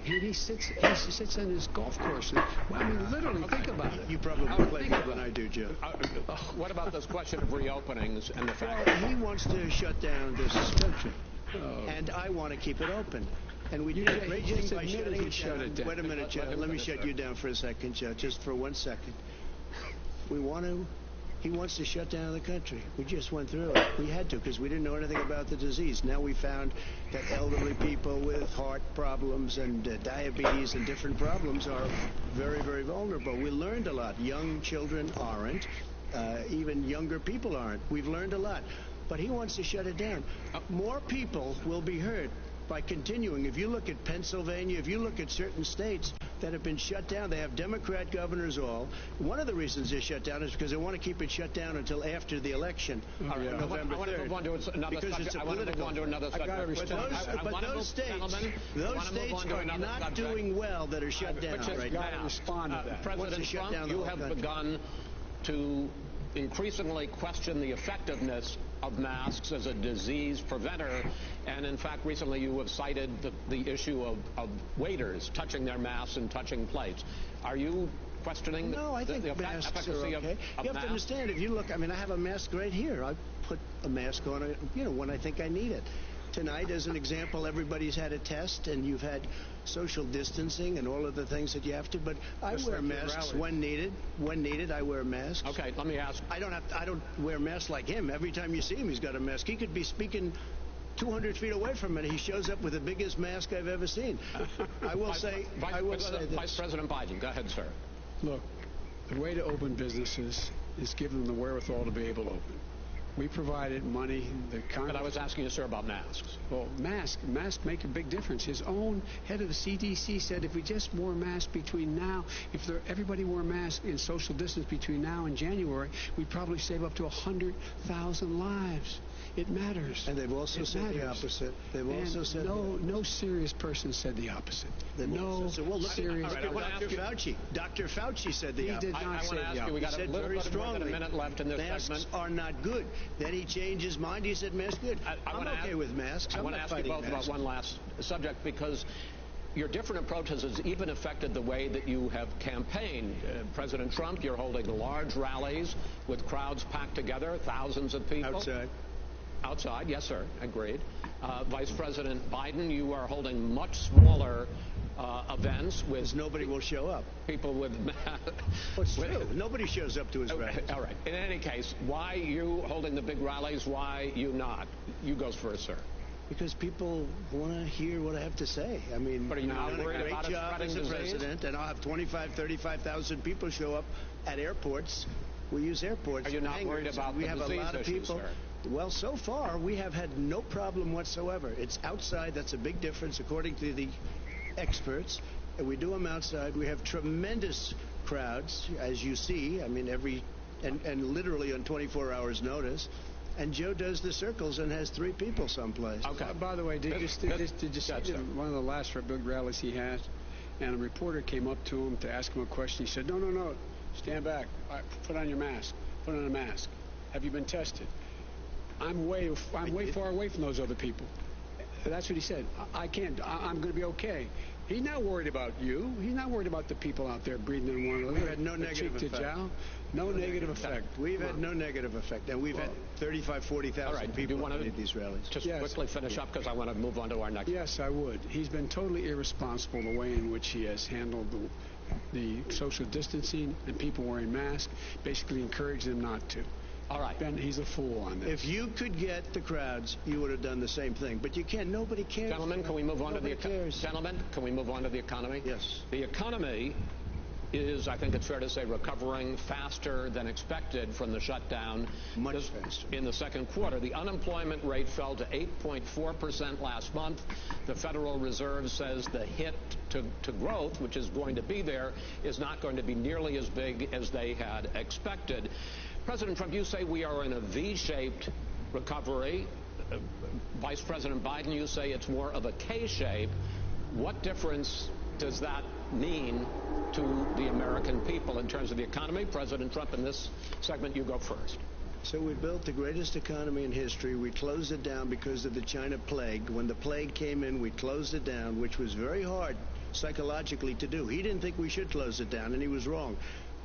He sits in his golf course. Well, I mean, literally, think about it. You probably play more than I do, Joe. What about this question of reopenings and the fact that he wants to shut down this country, and I want to keep it open. And we did a great thing by shutting it down. Wait a minute, Joe. Let me shut you down for a second, Joe, just for 1 second. He wants to shut down the country. We just went through it. We had to because we didn't know anything about the disease. Now we found that elderly people with heart problems and diabetes and different problems are very, very vulnerable. We learned a lot. Young children aren't. Even younger people aren't. We've learned a lot. But he wants to shut it down. More people will be hurt by continuing. If you look at Pennsylvania, if you look at certain states that have been shut down, they have Democrat governors all. One of the reasons they're shut down is because they want to keep it shut down until after the election on November 3rd. I want to move on to another subject. I want to move on to another subject. But those states are not doing well that are shut down right now. President Trump, you have begun to increasingly question the effectiveness of masks as a disease preventer, and in fact recently you have cited the issue of waiters touching their masks and touching plates. Are you questioning I think the masks efficacy are okay. You have to understand, if you look, I mean, I have a mask right here. I put a mask on, when I think I need it. Tonight, as an example, everybody's had a test, and you've had social distancing and all of the things that you have to. But I wear masks when needed. When needed, I wear masks. Okay, let me ask. I don't wear masks like him. Every time you see him, he's got a mask. He could be speaking 200 feet away from me. He shows up with the biggest mask I've ever seen. I will say this. Vice President Biden, go ahead, sir. Look, the way to open businesses is give them the wherewithal to be able to open. We provided money. But I was asking you, sir, about masks. Well, masks make a big difference. His own head of the CDC said if we just wore masks between now, if everybody wore masks in social distance between now and January, we'd probably save up to 100,000 lives. It matters. And they've also said the opposite. They've also said no serious person said the opposite. No serious. Dr. Fauci. Dr. Fauci said the opposite. He did not say the opposite. We got a little bit more than a minute left in this segment. Masks are not good. Then he changed his mind. He said masks good. I'm okay with masks. I want to ask you both about one last subject, because your different approaches has even affected the way that you have campaigned. President Trump, you're holding large rallies with crowds packed together, thousands of people. Outside, yes, sir, agreed. Vice President Biden, you are holding much smaller events with nobody will show up. People with It's true. Nobody shows up to his rallies. All right. In any case, why you holding the big rallies? Why you not? You goes first, sir. Because people want to hear what I have to say. I mean, but are you not worried about a great job as a president, and I'll have 35,000 people show up at airports. We use airports. Are you not worried about we the have disease a lot of issues, people. Sir? Well, so far, we have had no problem whatsoever. It's outside. That's a big difference, according to the experts. And we do them outside. We have tremendous crowds, as you see. I mean, and literally on 24 hours notice. And Joe does the circles and has 3 people someplace. Okay. By the way, did you see one of the last big rallies he had? And a reporter came up to him to ask him a question. He said, no, stand back. Put on your mask. Put on a mask. Have you been tested? I'm way far away from those other people. That's what he said. I can't. I'm going to be okay. He's not worried about you. He's not worried about the people out there breathing in one another. We've had no negative effect. No negative effect. We've had no negative effect. And we've had 35,000, 40,000 people at these rallies. Just quickly finish up, because I want to move on to our next. Yes, I would. He's been totally irresponsible the way in which he has handled the social distancing and people wearing masks, basically encouraged them not to. All right. Ben, he's a fool on this. If you could get the crowds, you would have done the same thing. But you can't. Nobody cares. Gentlemen, can we move on to the economy? Gentlemen, can we move on to the economy? Yes. The economy is, I think it's fair to say, recovering faster than expected from the shutdown. Much faster. In the second quarter, the unemployment rate fell to 8.4% last month. The Federal Reserve says the hit to growth, which is going to be there, is not going to be nearly as big as they had expected. President Trump, you say we are in a V-shaped recovery. Vice President Biden, you say it's more of a K-shape. What difference does that mean to the American people in terms of the economy? President Trump, in this segment, you go first. So we built the greatest economy in history. We closed it down because of the China plague. When the plague came in, we closed it down, which was very hard psychologically to do. He didn't think we should close it down, and he was wrong.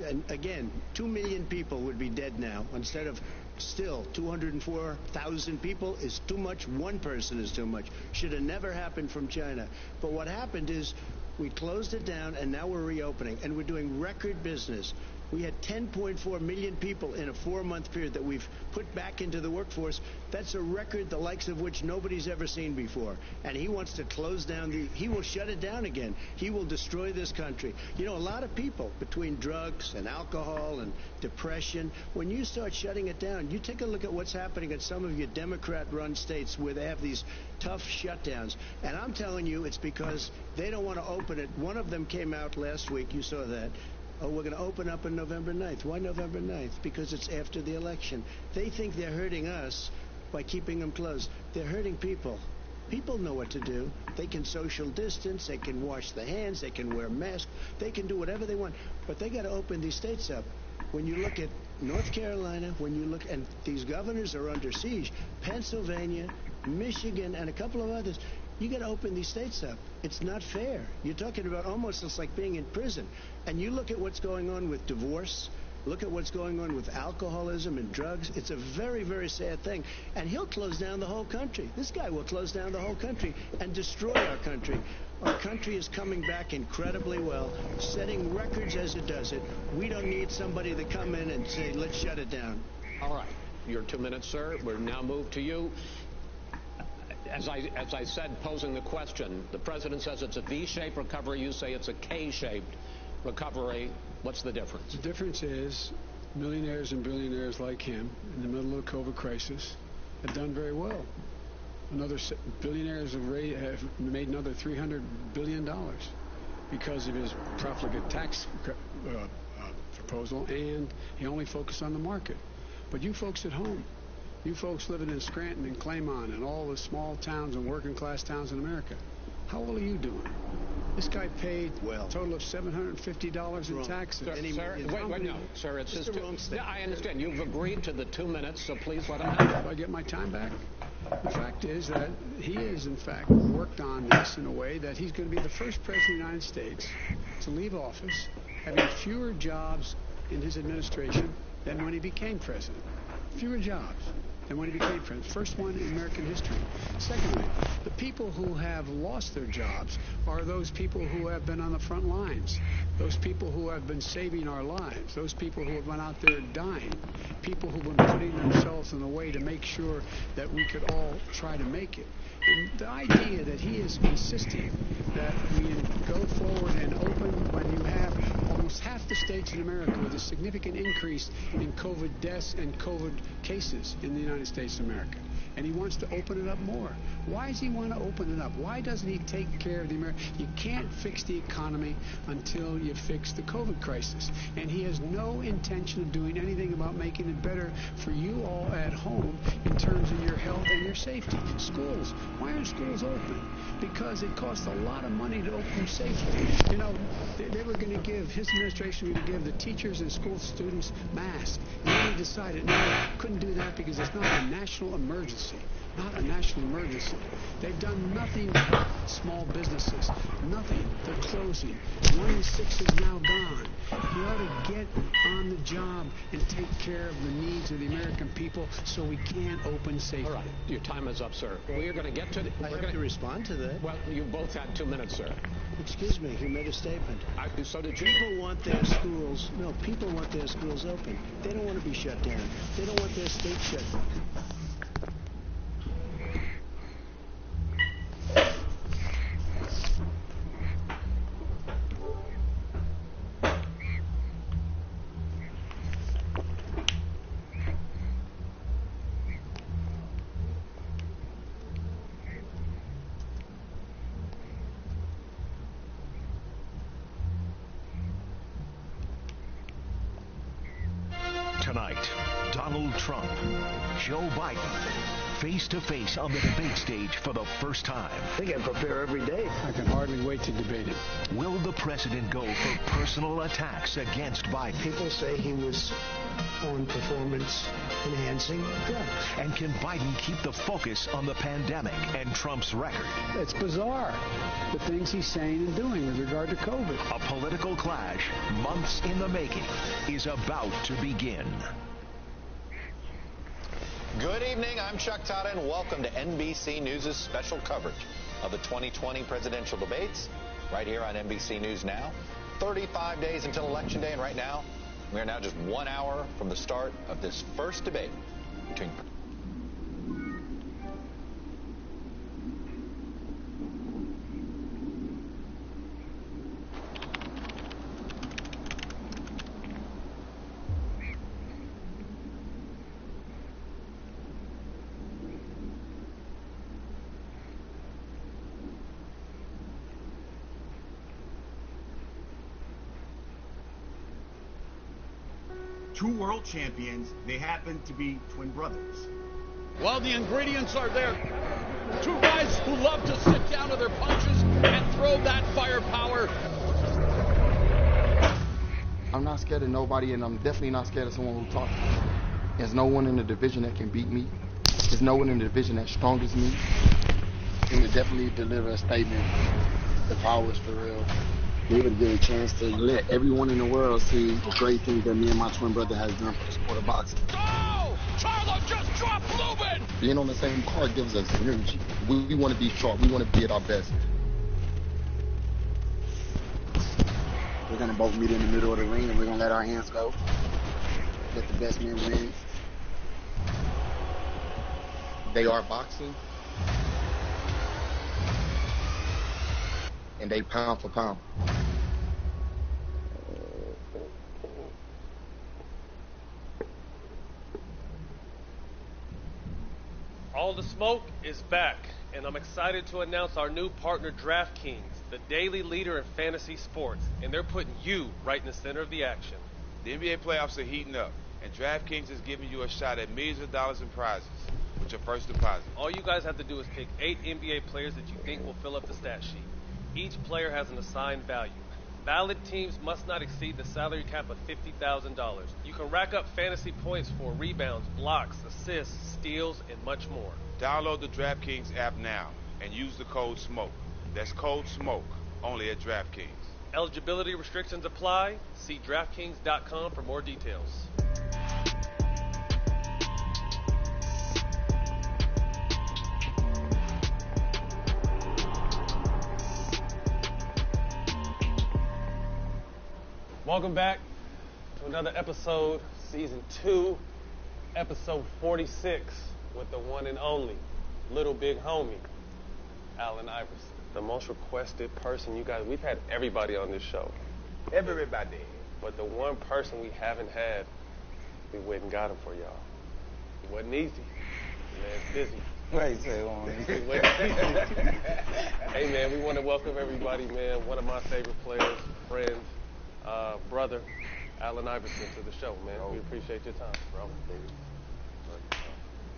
And again, 2 million people would be dead now instead of still 204,000 people is too much. One person is too much. Should have never happened from China. But what happened is we closed it down, and now we're reopening, and we're doing record business. We had 10.4 million people in a 4-month period that we've put back into the workforce. That's a record the likes of which nobody's ever seen before. And he wants to close down he will shut it down again. He will destroy this country. You know, a lot of people, between drugs and alcohol and depression, when you start shutting it down, you take a look at what's happening in some of your Democrat-run states where they have these tough shutdowns. And I'm telling you, it's because they don't want to open it. One of them came out last week. You saw that. Oh, we're going to open up on November 9th. Why November 9th? Because it's after the election. They think they're hurting us by keeping them closed. They're hurting people. People know what to do. They can social distance. They can wash their hands. They can wear masks. They can do whatever they want. But they got to open these states up. When you look at North Carolina, when you look, and these governors are under siege, Pennsylvania, Michigan, and a couple of others, you got to open these states up. It's not fair. You're talking about almost it's like being in prison. And you look at what's going on with divorce. Look at what's going on with alcoholism and drugs. It's a very, very sad thing. And he'll close down the whole country. This guy will close down the whole country and destroy our country. Our country is coming back incredibly well, setting records as it does it. We don't need somebody to come in and say, let's shut it down. All right. Your 2 minutes, sir. We're now moved to you. As I said, posing the question, the president says it's a V-shaped recovery. You say it's a K-shaped recovery. What's the difference? The difference is millionaires and billionaires like him in the middle of the COVID crisis have done very well. Billionaires have made another $300 billion because of his profligate tax proposal, and he only focused on the market. But you folks at home, you folks living in Scranton and Claymont and all the small towns and working class towns in America, how well are you doing? This guy paid a total of $750 in taxes. Sir, wait, no. Sir, it's his yeah, I understand. You've agreed to the 2 minutes, so please let him have it. Do I get my time back? The fact is that he has, in fact, worked on this in a way that he's going to be the first president of the United States to leave office having fewer jobs in his administration than when he became president. Fewer jobs than when he became president. First one in American history. Secondly, the people who have lost their jobs are those people who have been on the front lines, those people who have been saving our lives, those people who have been out there dying, people who have been putting themselves in a way to make sure that we could all try to make it. And the idea that he is insisting that we go forward and open when you have almost half the states in America with a significant increase in COVID deaths and COVID cases in the United States of America. And he wants to open it up more. Why does he want to open it up? Why doesn't he take care of the American? You can't fix the economy until you fix the COVID crisis. And he has no intention of doing anything about making it better for you all at home in terms of your health and your safety. Schools. Why aren't schools open? Because it costs a lot of money to open them safely. You know, they were going to give, his administration was going to give the teachers and school students masks. And he decided, no, couldn't do that because it's not a national emergency. Not a national emergency. They've done nothing to help small businesses. Nothing. They're closing. 1 in 6 is now gone. You ought to get on the job and take care of the needs of the American people so we can open safely. All right. Your time is up, sir. We are going to get to... I have to respond to that. Well, you both had 2 minutes, sir. Excuse me. You made a statement. So did you. People want their schools... No, people want their schools open. They don't want to be shut down. They don't want their state shut down. Tonight, Donald Trump, Joe Biden, face to face on the debate stage for the first time. I think I prepare every day. I can hardly wait to debate it. Will the president go for personal attacks against Biden? People say he was on performance-enhancing drugs. And can Biden keep the focus on the pandemic and Trump's record? It's bizarre, the things he's saying and doing with regard to COVID. A political clash, months in the making, is about to begin. Good evening. I'm Chuck Todd, and welcome to NBC News' special coverage of the 2020 presidential debates right here on NBC News Now. 35 days until Election Day, and right now, we are now just 1 hour from the start of this first debate between... Two world champions, they happen to be twin brothers. Well, the ingredients are there. Two guys who love to sit down to their punches and throw that firepower. I'm not scared of nobody, and I'm definitely not scared of someone who talks. There's no one in the division that can beat me. There's no one in the division that's strong as me. It would definitely deliver a statement. The power is for real. We would get a chance to let everyone in the world see the great things that me and my twin brother has done for the sport of boxing. Oh! Charlo just dropped Lubin! Being on the same card gives us energy. We want to be sharp. We want to be at our best. We're going to both meet in the middle of the ring, and we're going to let our hands go. Let the best man win. They are boxing. And they pound for pound. All the smoke is back, and I'm excited to announce our new partner, DraftKings, the daily leader in fantasy sports, and they're putting you right in the center of the action. The NBA playoffs are heating up, and DraftKings is giving you a shot at millions of dollars in prizes with your first deposit. All you guys have to do is pick 8 NBA players that you think will fill up the stat sheet. Each player has an assigned value. Valid teams must not exceed the salary cap of $50,000. You can rack up fantasy points for rebounds, blocks, assists, steals, and much more. Download the DraftKings app now and use the code SMOKE. That's code SMOKE, only at DraftKings. Eligibility restrictions apply. See DraftKings.com for more details. Welcome back to another episode, Season 2, Episode 46, with the one and only Little Big Homie, Allen Iverson. The most requested person, you guys, we've had everybody on this show. Everybody. But the one person we haven't had, we went and got him for y'all. It wasn't easy. Man's busy. Wait, say on. Hey, man, we want to welcome everybody, man. One of my favorite players, friend, brother, Allen Iverson, to the show, man. We appreciate your time, bro.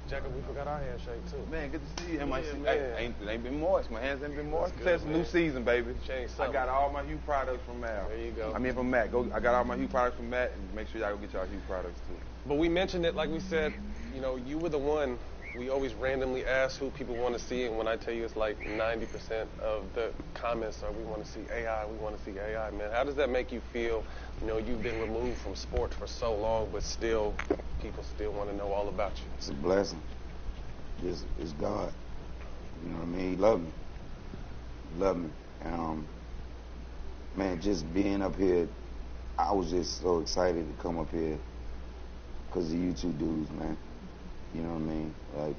Jacob, we forgot our handshake, too. Man, good to see you. Hey, ain't been moist. My hands ain't been moist. Good, It's a new season, baby. I got all my Hue products from Mal. There you go. I mean, from Matt. I got all my Hue products from Matt, and make sure y'all go get y'all Hue products, too. But we mentioned it, like we said, you know, you were the one. We always randomly ask who people want to see, and when I tell you it's like 90% of the comments are, we want to see AI, we want to see AI, man. How does that make you feel? You know, you've been removed from sports for so long, but still, people still want to know all about you. It's a blessing. It's God. You know what I mean? He loved me. He loved me. And, man, just being up here, I was just so excited to come up here because of you two dudes, man. You know what I mean? Like,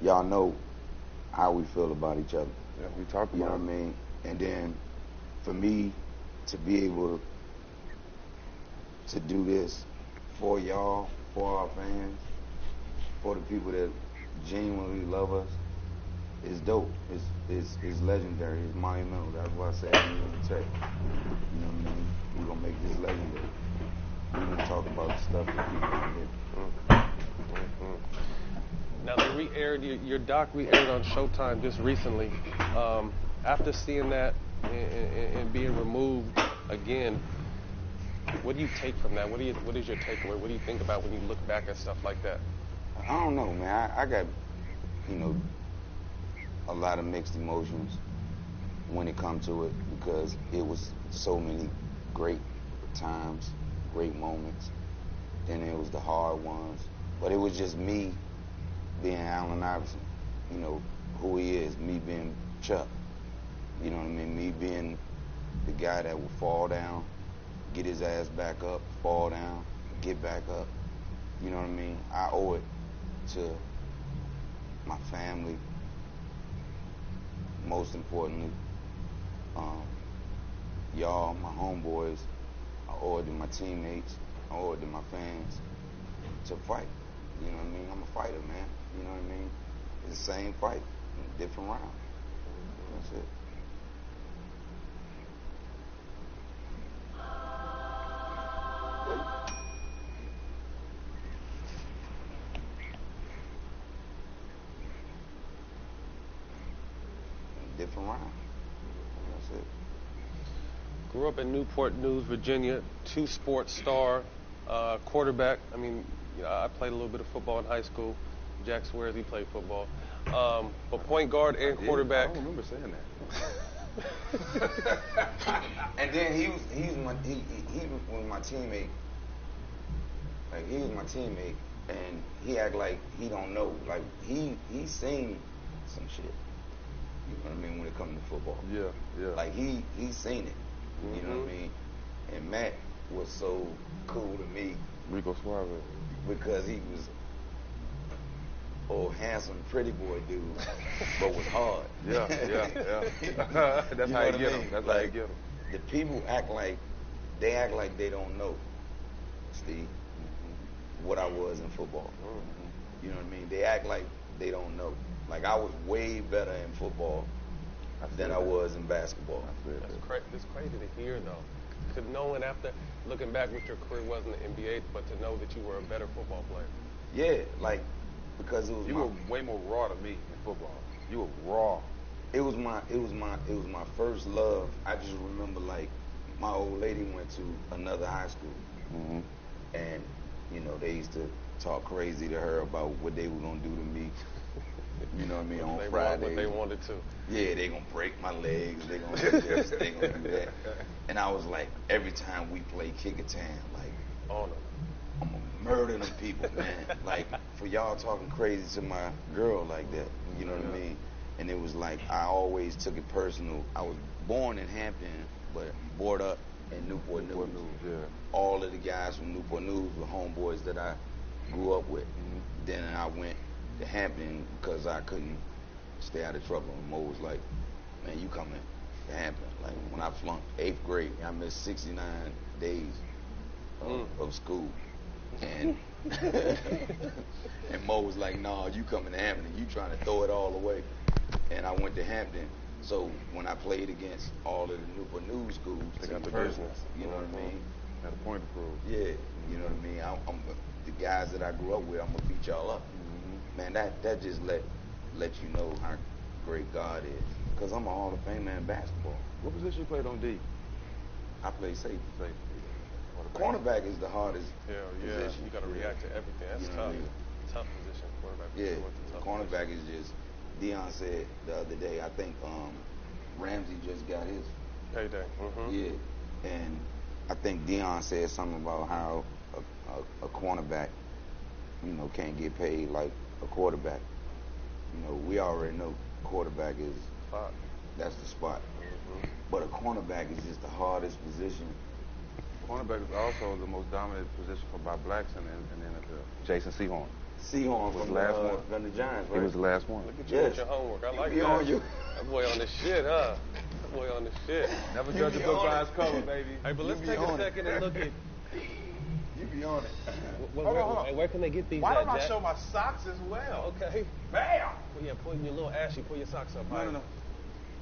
y'all know how we feel about each other. Yeah, we talk about it. You know what I mean? And then for me to be able to do this for y'all, for our fans, for the people that genuinely love us, is dope. It's legendary. It's monumental. That's why I say I need to check. You know what I mean? We're going to make this legendary. We can talk about the stuff that people don't hear. Now, they re-aired, your doc re-aired on Showtime just recently. After seeing that and being removed again, what do you take from that? What is your takeaway? What do you think about when you look back at stuff like that? I don't know, man. I got, a lot of mixed emotions when it comes to it because it was so many great times, great moments. Then it was the hard ones. But it was just me being Allen Iverson, who he is, me being Chuck. You know what I mean? Me being the guy that would fall down, get his ass back up, fall down, get back up. You know what I mean? I owe it to my family, most importantly, y'all, my homeboys. I owe it to my teammates. I owe it to my fans to fight. You know what I mean? I'm a fighter, man. You know what I mean? It's the same fight, different round. That's it. Different round. That's it. Grew up in Newport News, Virginia, two-sport star, quarterback. I mean, I played a little bit of football in high school. Jack swears he played football. But point guard and quarterback. I don't remember saying that. And then he was my teammate. Like, he was my teammate, and he act like he don't know. Like, he seen some shit. You know what I mean, when it comes to football. Yeah. Like, he seen it. You know what I mean? And Matt was so cool to me. Rico Suave. Because he was old, handsome, pretty boy dude, but was hard. Yeah. That's how you get him. That's how you get him. The people act like they don't know, Steve, what I was in football. You know what I mean? They act like they don't know. Like, I was way better in football than I was in basketball. It's crazy to hear, though. Because knowing after looking back what your career was in the NBA, but to know that you were a better football player. Yeah, like, because it was you were way more raw to me in football. You were raw. It was my first love. I just remember, like, my old lady went to another high school, and they used to talk crazy to her about what they were gonna do to me. You know what I mean? On Friday. What they wanted to. Yeah, they gonna break my legs. They gonna do this. They gonna do that. And I was like, every time we play Kick-a-Town, like, oh no, I'm gonna murder them people, man. Like, for y'all talking crazy to my girl like that. You know what I mean? And it was like, I always took it personal. I was born in Hampton, but brought up in Newport News. All of the guys from Newport News were homeboys that I grew up with. Then I went to Hampton because I couldn't stay out of trouble. And Mo was like, man, you coming to Hampton. Like, when I flunked 8th grade, I missed 69 days of school. And and Mo was like, nah, you coming to Hampton. You trying to throw it all away. And I went to Hampton. So when I played against all of the Newport News schools, they got the business. You know what I mean? Got a point to prove. Yeah, you know what I mean? I'm the guys that I grew up with, I'm gonna beat y'all up. Man, that just let you know how great God is. Because I'm a Hall of Famer in basketball. What position you played on D? I play safety. Cornerback is the hardest position. You got to react to everything. That's tough. Tough position, quarterback. Yeah, cornerback is just. Deion said the other day, I think Ramsey just got his payday. Yeah, and I think Deion said something about how a cornerback, can't get paid like a quarterback. We already know quarterback is that's the spot. But a cornerback is just the hardest position. Cornerback is also the most dominant position by blacks in the NFL. Jason Sehorn. Sehorn was the last one. From the Giants, right? He was the last one. Look at you with your homework. I like that. On you. That boy on the shit, huh? That boy on the shit. Never judge a book by its cover, baby. Hey, but let's take a second and look at. You be on it. Hold on. Where can they get these Why at, don't I Jack? show my socks as well? Okay. Bam! Well, yeah, pull your little ashy. Pull your socks up. No.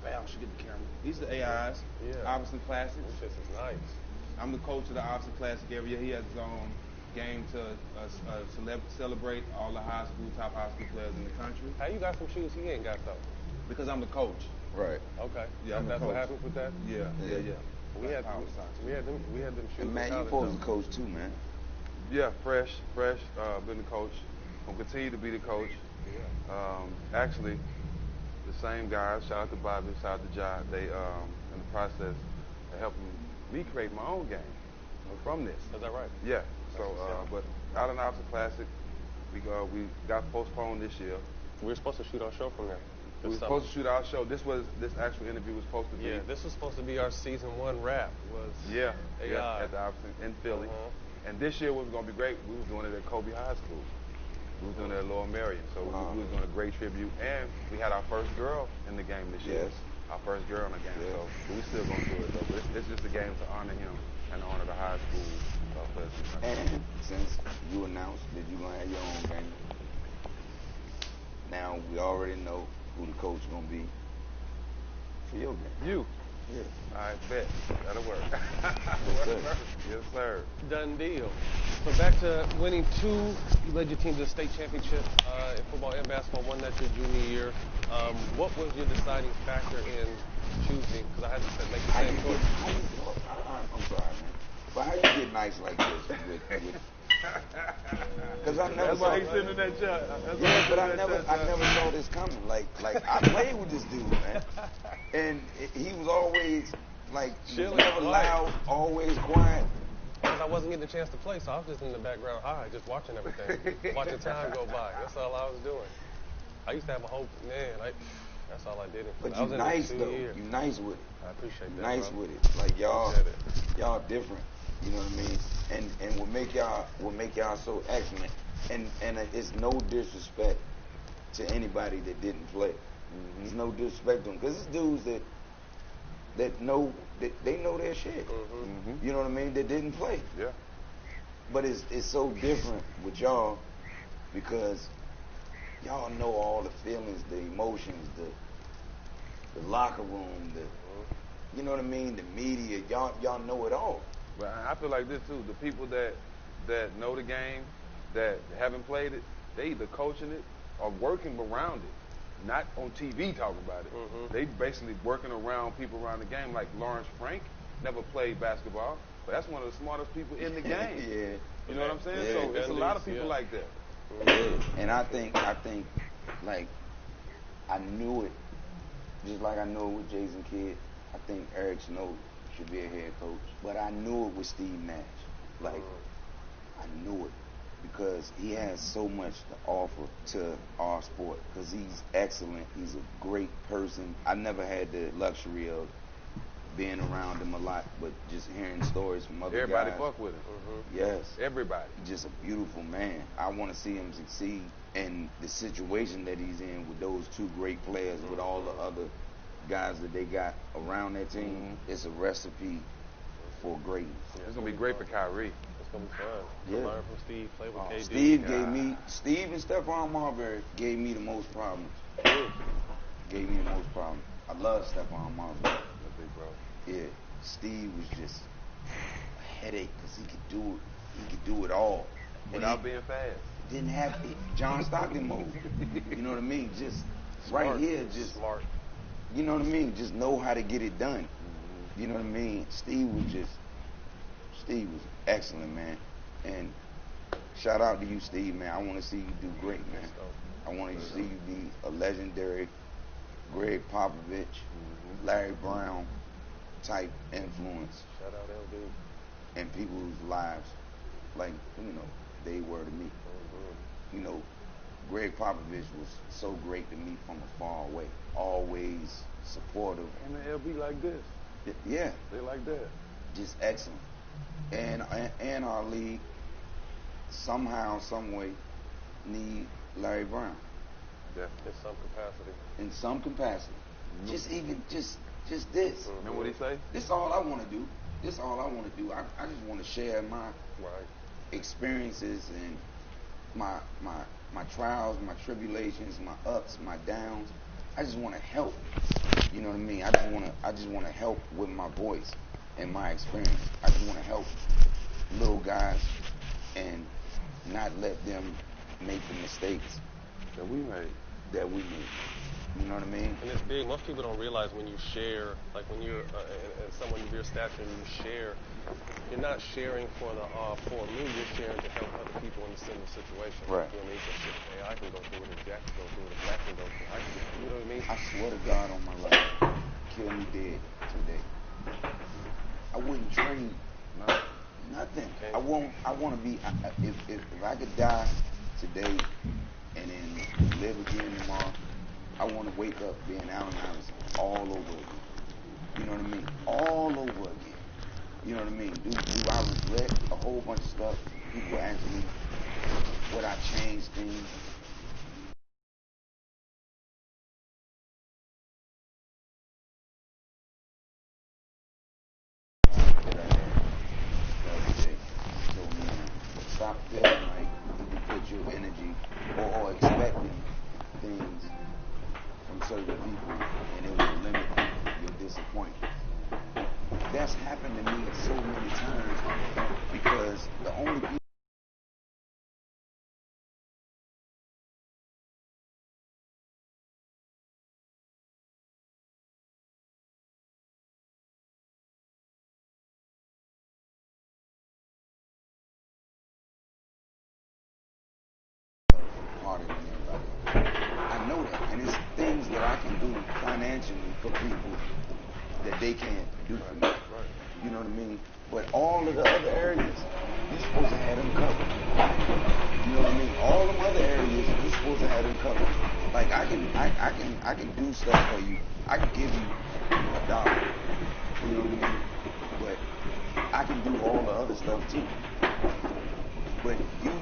Bam, should get the camera. These are AIs. Yeah. Iverson Classics. This shit is nice. I'm the coach of the Austin Classic area. He has his own game to celebrate all the top high school players in the country. How you got some shoes he ain't got though? Because I'm the coach. Right. Okay. Yeah, That's what happens with that. Yeah. We had them shoes. And man, you supposed to coach too, man. Yeah, fresh. Been the coach. Gonna continue to be the coach. Yeah. Actually, the same guys. Shout out to Bobby. Shout out to Jai. They in the process of helping me create my own game from this. Is that right? Yeah. So, but out in the Austin Classic, we got postponed this year. We were supposed to shoot our show from there. We were supposed to shoot our show. This actual interview was supposed to be. Yeah, this was supposed to be our season 1 wrap. Yeah, at the Austin in Philly. And this year was going to be great. We was doing it at Kobe High School. We was doing it at Lower Marion. So we was doing a great tribute. And we had our first girl in the game this year. Yes. Our first girl in the game. So we still going to do it though. But it's just a game to honor him and to honor the high school players. And since you announced that you're going to have your own game, now we already know who the coach is going to be for your game. You. Yeah. I bet. That'll work. Yes, sir. Done deal. So back to winning 2. You led your team to the state championship in football and basketball. Won that your junior year. What was your deciding factor in choosing? Because I had to make the same choice. I'm sorry, man. But how you get nice like this? Because I never. That's why he's sitting in that chair. Yeah, but I never saw this coming. Like I played with this dude, man, and he was always like never loud, always quiet. Because I wasn't getting a chance to play, so I was just in the background high, just watching everything, watching time go by. That's all I was doing. I used to have a whole that's all I did. But I was you in nice it 2 though. years. You nice with it. I appreciate that. Nice bro. with it. Like y'all different. You know what I mean? And what make y'all so excellent. And it's no disrespect to anybody that didn't play. There's no disrespect to them because it's dudes that know they know their shit. You know what I mean? That didn't play. Yeah. But it's so different with y'all because y'all know all the feelings, the emotions, the locker room, you know what I mean, the media. Y'all know it all. But I feel like this too. The people that know the game, that haven't played it, they either coaching it or working around it. Not on TV talking about it. They basically working around people around the game. Like Lawrence Frank never played basketball, but that's one of the smartest people in the game. Yeah. You know what I'm saying? Yeah. So it's a lot of people like that. Yeah. And I think like I knew it, just like I knew it with Jason Kidd. I think Eric Snow should be a head coach, but I knew it with Steve Nash. Like I knew it because he has so much to offer to our sport because he's excellent. He's a great person. I never had the luxury of being around him a lot, but just hearing stories from other Everybody guys. fuck with him. Yes. Everybody. He's just a beautiful man. I want to see him succeed in the situation that he's in with those 2 great players, with all the other guys that they got around that team. It's a recipe for greatness. It's gonna be great for Kyrie. It's gonna be fun. Yeah. Learn from Steve, play with KD. Steve and Stephon Marbury gave me the most problems. Gave me the most problems. I love Stephon Marbury. That's big, bro. Yeah, Steve was just a headache because he could do it. He could do it all Without being fast. Didn't have John Stockton mode. You know what I mean? Just Smart. right here, just smart. You know what I mean? Just know how to get it done. You know what I mean? Steve was excellent, man. And shout out to you, Steve, man. I want to see you do great, man. I want to see you be a legendary Greg Popovich, Larry Brown type influence. Shout out LD. In people's lives, like, they were to me. You know, Greg Popovich was so great to me from afar away. Always supportive. And the LB like this. Yeah. They like that. Just excellent. And our league somehow, some way, need Larry Brown. Definitely. In some capacity. Just this. Remember what he say? This is all I want to do. I just want to share my experiences and my trials, my tribulations, my ups, my downs. I just want to help. You know what I mean? I just want to help with my voice. in my experience. I just want to help little guys and not let them make the mistakes that we made. You know what I mean? And it's big. Most people don't realize when you share, like when you're someone of your stature and you share, you're not sharing for me. You're sharing to help other people in the similar situation. Right. You know what I mean? So shit, hey, I can go through it. If Jack can go through it. If Matt can go through it. You know what I mean? I swear to God on my life, kill me dead today. I wouldn't trade nothing. Okay. I want to be. If I could die today and then live again tomorrow, I want to wake up being Allen Iverson all over again. You know what I mean? All over again. You know what I mean? Do I regret a whole bunch of stuff? People ask me, would I change things? Stop feeling like you can put your energy or expecting things from certain people and it will limit your disappointment. That's happened to me so many times because the only people harder than everybody. I know that, and it's things that I can do financially for people that they can't do for me. You know what I mean? But all of the other areas, you're supposed to have them covered. You know what I mean? All them other areas, you're supposed to have them covered. Like I can do stuff for you. I can give you $1. You know what I mean? But I can do all the other stuff too. But you.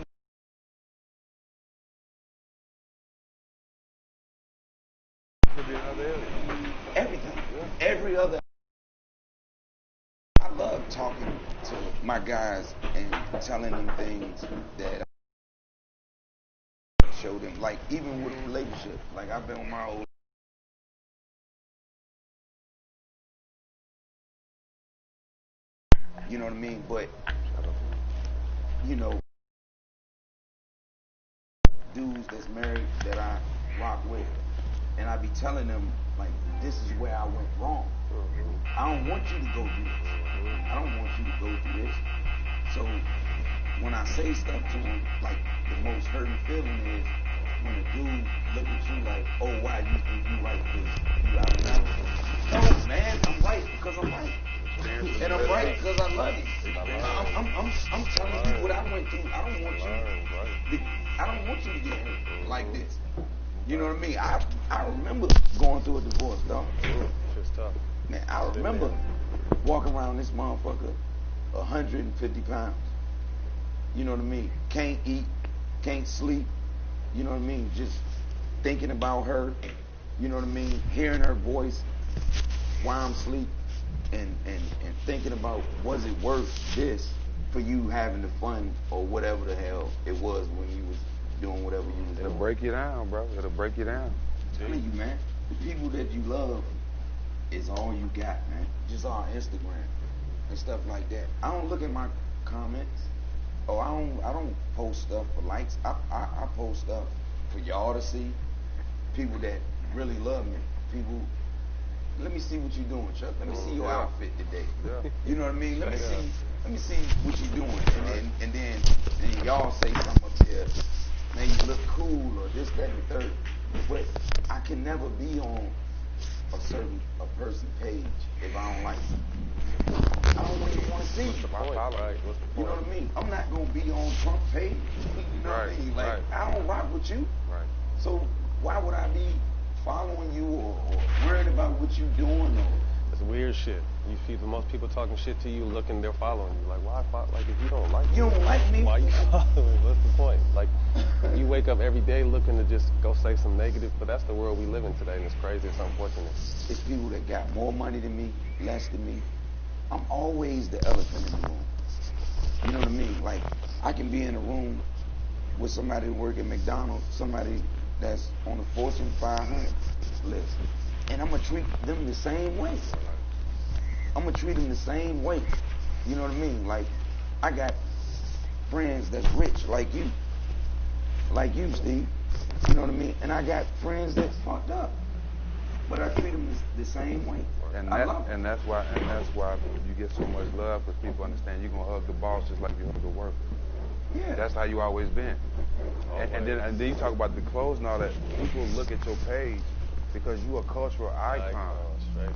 Everything. Every other. I love talking to my guys and telling them things that I show them. Like even with a relationship. Like I've been with my old. You know what I mean? But you know, dudes that's married that I rock with, and I be telling them like, this is where I went wrong. I don't want you to go through this. I don't want you to go through this. So when I say stuff to them, like the most hurting feeling is when a dude look at you like, oh, why you think you right because you out of line? No, man, I'm right because I'm right. And I'm right because I love you. I'm telling you what I went through. I don't want you to get hurt like this. You know what I mean? I remember going through a divorce, dog. It's tough. Man, I remember walking around this motherfucker 150 pounds. You know what I mean? Can't eat, can't sleep. You know what I mean? Just thinking about her. You know what I mean? Hearing her voice while I'm asleep. And thinking about, was it worth this for you having the fun or whatever the hell it was when you was doing whatever you was doing. It'll break you down, bro. It'll break you down. I'm telling you, man, the people that you love is all you got, man. Just on Instagram and stuff like that. I don't look at my comments. Oh, I don't post stuff for likes. I post stuff for y'all to see. People that really love me. People, let me see what you're doing, Chuck. Let me see your outfit today. Yeah. You know what I mean? Let me see what you're doing. And then y'all say something up there. Man, you look cool or this, that, and the third. But I can never be on a person's page if I don't like it. I don't really want to see it. You know what I mean? I'm not going to be on Trump's page. You know what I mean? Like, I don't rock with you. Right. So why would I be following you or worried about what you doing? It's weird shit. You see most people talking shit to you, looking, they're following you. Like, why? Like, if you don't like me, you don't like me, why you following? What's the point? Like, you wake up every day looking to just go say some negative, but that's the world we live in today, and it's crazy. It's unfortunate. It's people that got more money than me, less than me. I'm always the elephant in the room. You know what I mean? Like, I can be in a room with somebody that work at McDonald's, somebody that's on the Fortune 500 list, and I'm gonna treat them the same way. I'm gonna treat them the same way. You know what I mean? Like, I got friends that's rich like you, Steve. You know what I mean? And I got friends that's fucked up, but I treat them the same way. And that's why you get so much love, because people understand you're gonna hug the boss just like you hug the worker. Yeah. That's how you always been. And then you talk about the clothes and all that. People look at your page because you a cultural icon.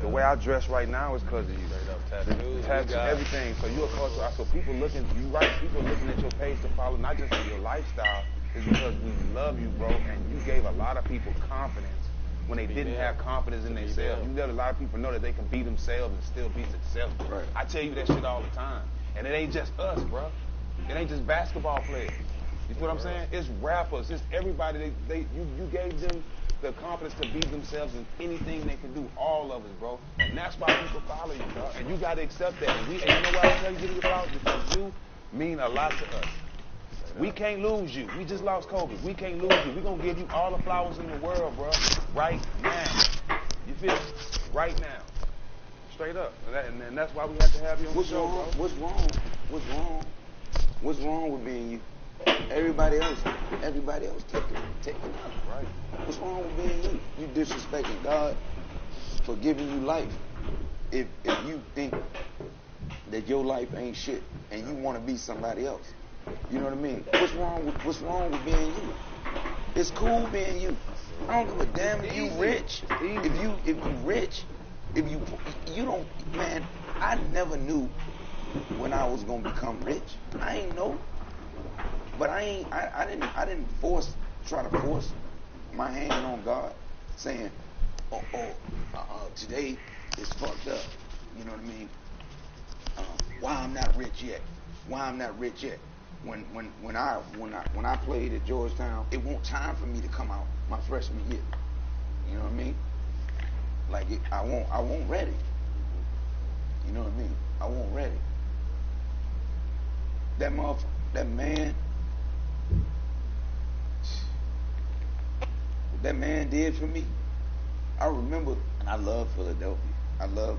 The way I dress right now is because of you. Tattoos, everything. So you a cultural icon. So people looking at your page to follow, not just your lifestyle, is because we love you, bro. And you gave a lot of people confidence when they didn't have confidence in themselves. You let a lot of people know that they can be themselves and still be successful. Right. I tell you that shit all the time. And it ain't just us, bro. It ain't just basketball players. You feel what I'm saying? It's rappers. It's everybody. You gave them the confidence to be themselves in anything they can do. All of us, bro. And that's why people follow you, bro. And you got to accept that. And you know why I tell you to give you flowers? Because you mean a lot to us. We can't lose you. We just lost Kobe. We can't lose you. We're going to give you all the flowers in the world, bro. Right now. You feel me? Right now. Straight up. And that's why we have to have you on the show, bro. What's wrong with being you? Everybody else taking up. Right. What's wrong with being you? You disrespecting God for giving you life. If you think that your life ain't shit and you want to be somebody else, you know what I mean? What's wrong with being you? It's cool being you. I don't give a damn if you rich. If you rich, if you don't, man. I never knew when I was gonna become rich. I ain't know. But I didn't try to force my hand on God, saying, today is fucked up. You know what I mean? Why I'm not rich yet? When I played at Georgetown, it wasn't time for me to come out my freshman year. You know what I mean? Like I won't ready. You know what I mean? I won't ready. That man did for me. I remember, and I love Philadelphia. I love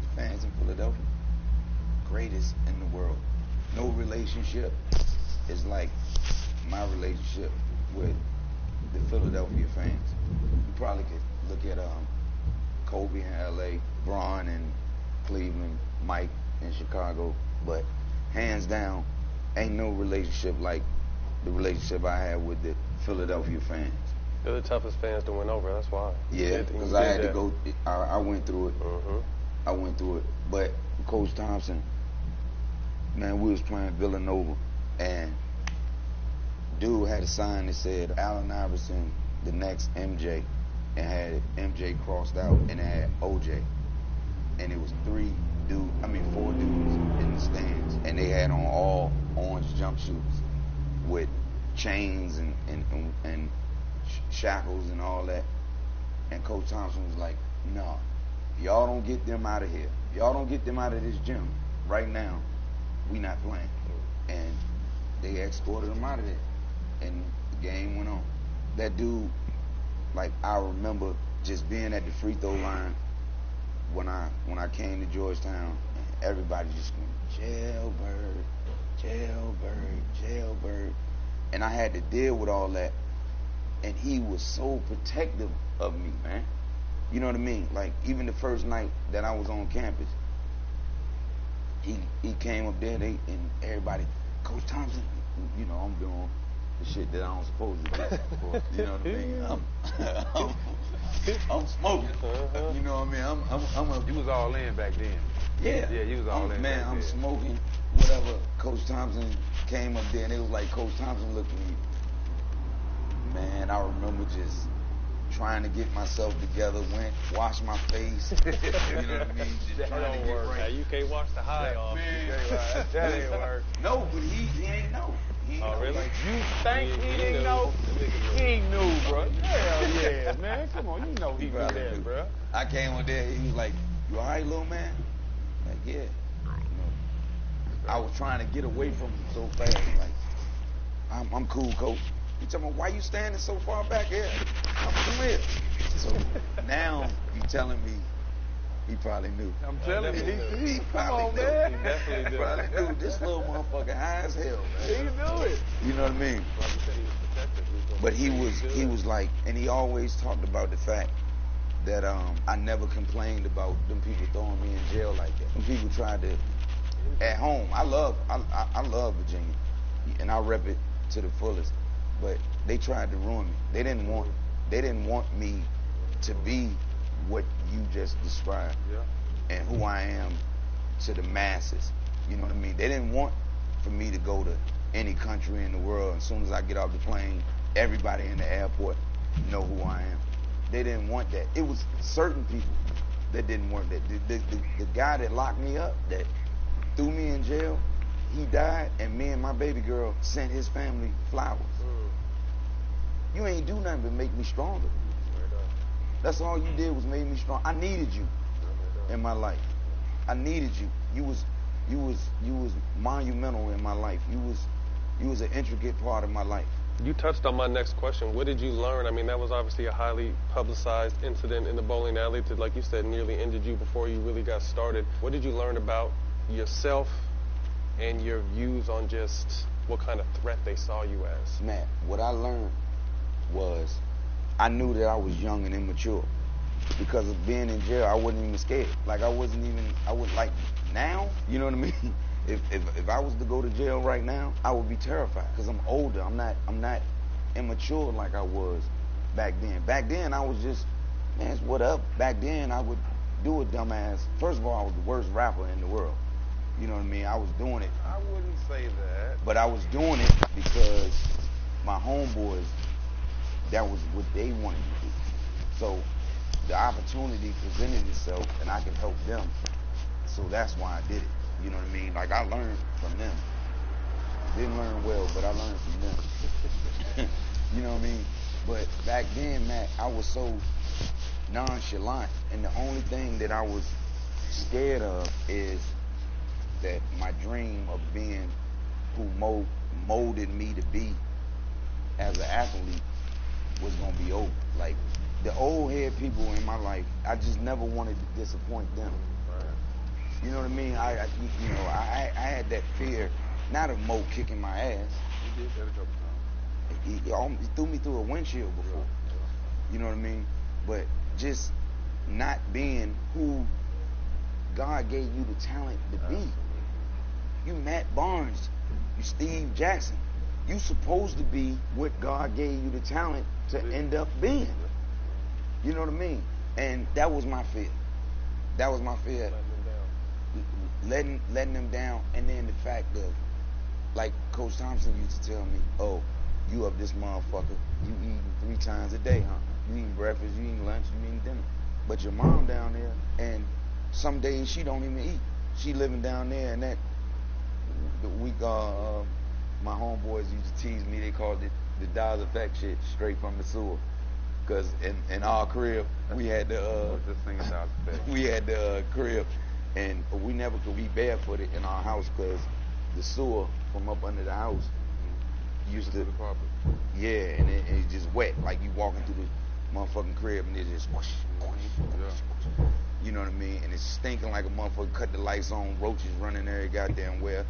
the fans in Philadelphia. Greatest in the world. No relationship is like my relationship with the Philadelphia fans. You probably could look at Kobe in L.A., Bron in Cleveland, Mike in Chicago, but hands down, ain't no relationship like the relationship I had with the Philadelphia fans. They're the toughest fans to win over. That's why. Yeah, because I had to go. I went through it. I went through it. But Coach Thompson, man, we was playing Villanova, and dude had a sign that said Allen Iverson, the next MJ, and had MJ crossed out, and it had OJ, and it was 4 dudes in the stands, and they had on all orange jumpsuits with chains and shackles and all that. And Coach Thompson was like, no, y'all don't get them out of here. Y'all don't get them out of this gym right now. We not playing. And they escorted them out of there. And the game went on. That dude, like, I remember just being at the free throw line when I came to Georgetown, and everybody just going, jailbird. And I had to deal with all that. And he was so protective of me, man. You know what I mean? Like, even the first night that I was on campus, he came up there, and everybody, Coach Thompson, you know, I'm doing the shit that I don't supposed to do. You know what I mean? I'm smoking. You know what I mean? You was all in back then. Yeah. Yeah, you was all in. Man, I'm smoking. Whatever. Coach Thompson came up there, and it was like Coach Thompson looked at me. Man, I remember just trying to get myself together, washed my face. You know what I mean? Just trying to get right. Now, you can't wash the high off. Man, that ain't work. No, but he ain't know. Really? Like, you think he didn't know? He knew, bro. Hell yeah, man. Come on, you know he knew that, bro. I came on there, he was like, you all right, little man? Like, yeah. You know, I was trying to get away from him so fast. Like, I'm cool, coach. He told me, why you standing so far back here? Come here. So now you telling me He probably knew. I'm telling you, he probably come on, knew. man. He definitely did. Probably knew. This little motherfucker high as hell, man. He knew it. You know what I mean? Like you said, he was protected. But he was like, and he always talked about the fact that I never complained about them people throwing me in jail like that. When people tried to, at home, I love Virginia, and I rep it to the fullest. But they tried to ruin me. They didn't want me to be what you just described, and who I am to the masses. You know what I mean? They didn't want for me to go to any country in the world. As soon as I get off the plane, everybody in the airport know who I am. They didn't want that. It was certain people that didn't want that. The guy that locked me up, that threw me in jail, he died, and me and my baby girl sent his family flowers. You ain't do nothing but make me stronger. That's all you did was make me strong. I needed you in my life. I needed you. You was monumental in my life. You was an intricate part of my life. You touched on my next question. What did you learn? I mean, that was obviously a highly publicized incident in the bowling alley that, like you said, nearly ended you before you really got started. What did you learn about yourself and your views on just what kind of threat they saw you as? Matt, what I learned was I knew that I was young and immature. Because of being in jail, I wasn't even scared. Like I was like now, you know what I mean? If I was to go to jail right now, I would be terrified because I'm older. I'm not immature like I was back then. Back then I was just, man, it's what up. Back then I would do a dumbass. First of all, I was the worst rapper in the world. You know what I mean? I was doing it. I wouldn't say that. But I was doing it because my homeboys, that was what they wanted to do. So the opportunity presented itself and I could help them. So that's why I did it. You know what I mean? Like I learned from them. Didn't learn well, but I learned from them. You know what I mean? But back then, Matt, I was so nonchalant. And the only thing that I was scared of is that my dream of being who molded me to be as an athlete was going to be over. Like, the old head people in my life, I just never wanted to disappoint them. You know what I mean? I had that fear, not of Mo kicking my ass. He did that a couple times. He threw me through a windshield before. You know what I mean? But just not being who God gave you the talent to be. You Matt Barnes, you Steve Jackson. You supposed to be what God gave you the talent to end up being. You know what I mean? And that was my fear. That was my fear. Letting them down, and then the fact of, like Coach Thompson used to tell me, oh, you up this motherfucker, you eating 3 times a day, huh? You eating breakfast, you eating lunch, you eating dinner. But your mom down there, and some days she don't even eat. She living down there, and that week, my homeboys used to tease me, they called it the Dawes Effect shit, straight from the sewer. Because in our crib, we had the, we had the crib, and we never could be barefooted in our house because the sewer from up under the house used to, yeah, and it's just wet. Like you walking through the motherfucking crib and it just whoosh, whoosh, whoosh, whoosh. You know what I mean? And it's stinking like a motherfucker, cut the lights on, roaches running there goddamn where,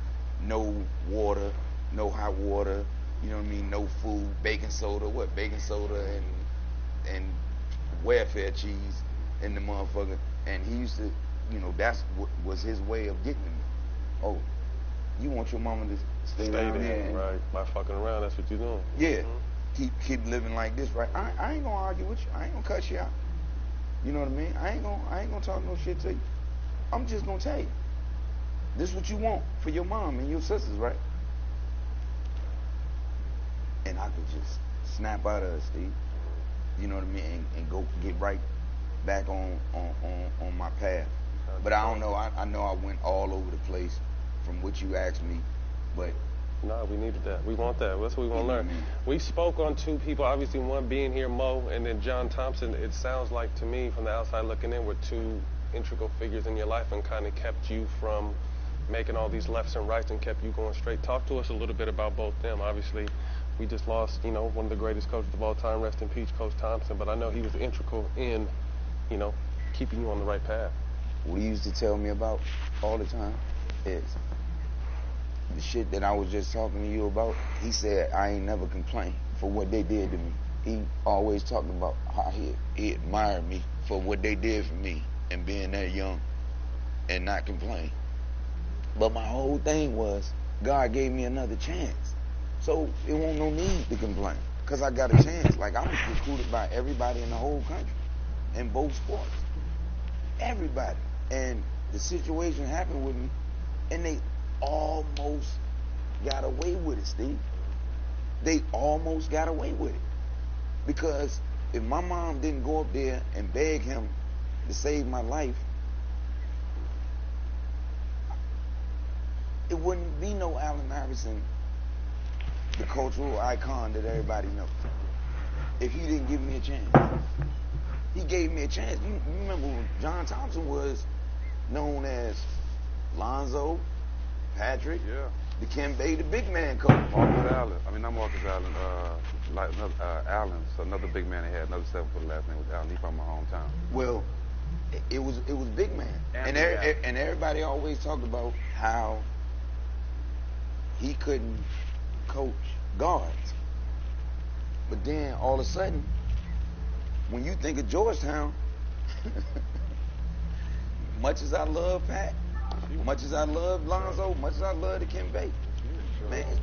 no water, no hot water, you know what I mean? No food, baking soda, baking soda and welfare cheese in the motherfucker. And he used to, you know, that's what was his way of getting to me. Oh, you want your mama to stay down there? Right, by fucking around, that's what you're doing. Yeah, keep living like this, right? I ain't gonna argue with you. I ain't gonna cuss you out. You know what I mean? I ain't gonna talk no shit to you. I'm just gonna tell you, this is what you want for your mom and your sisters, right? And I could just snap out of it, Steve. You know what I mean? And go get right back on my path. But I don't know. I know I went all over the place from what you asked me, but no, we needed that. We want that. That's what we want to learn. We spoke on 2 people, obviously one being here, Mo, and then John Thompson. It sounds like to me, from the outside looking in, were 2 integral figures in your life and kind of kept you from making all these lefts and rights and kept you going straight. Talk to us a little bit about both them. Obviously, we just lost, you know, one of the greatest coaches of all time, rest in peace, Coach Thompson, but I know he was integral in, you know, keeping you on the right path. what he used to tell me about all the time is the shit that I was just talking to you about. He said I ain't never complained for what they did to me. He always talked about how he admired me for what they did for me and being that young and not complain. But my whole thing was God gave me another chance. So it won't no need to complain because I got a chance. Like, I was recruited by everybody in the whole country in both sports. Everybody. And the situation happened with me and they almost got away with it, Steve. They almost got away with it. Because if my mom didn't go up there and beg him to save my life, it wouldn't be no Allen Iverson, the cultural icon that everybody knows, if he didn't give me a chance. He gave me a chance. You remember when John Thompson was known as Lonzo, Patrick, the Dikembe, the big man coach. Marcus Allen. I mean, not Marcus Allen. Allen. So another big man they had. Another 7-foot last name was Allen. He from my hometown. Well, it was big man. And everybody always talked about how he couldn't coach guards. But then all of a sudden, when you think of Georgetown, much as I love Pat, much as I love Lonzo, much as I love Dikembe, man,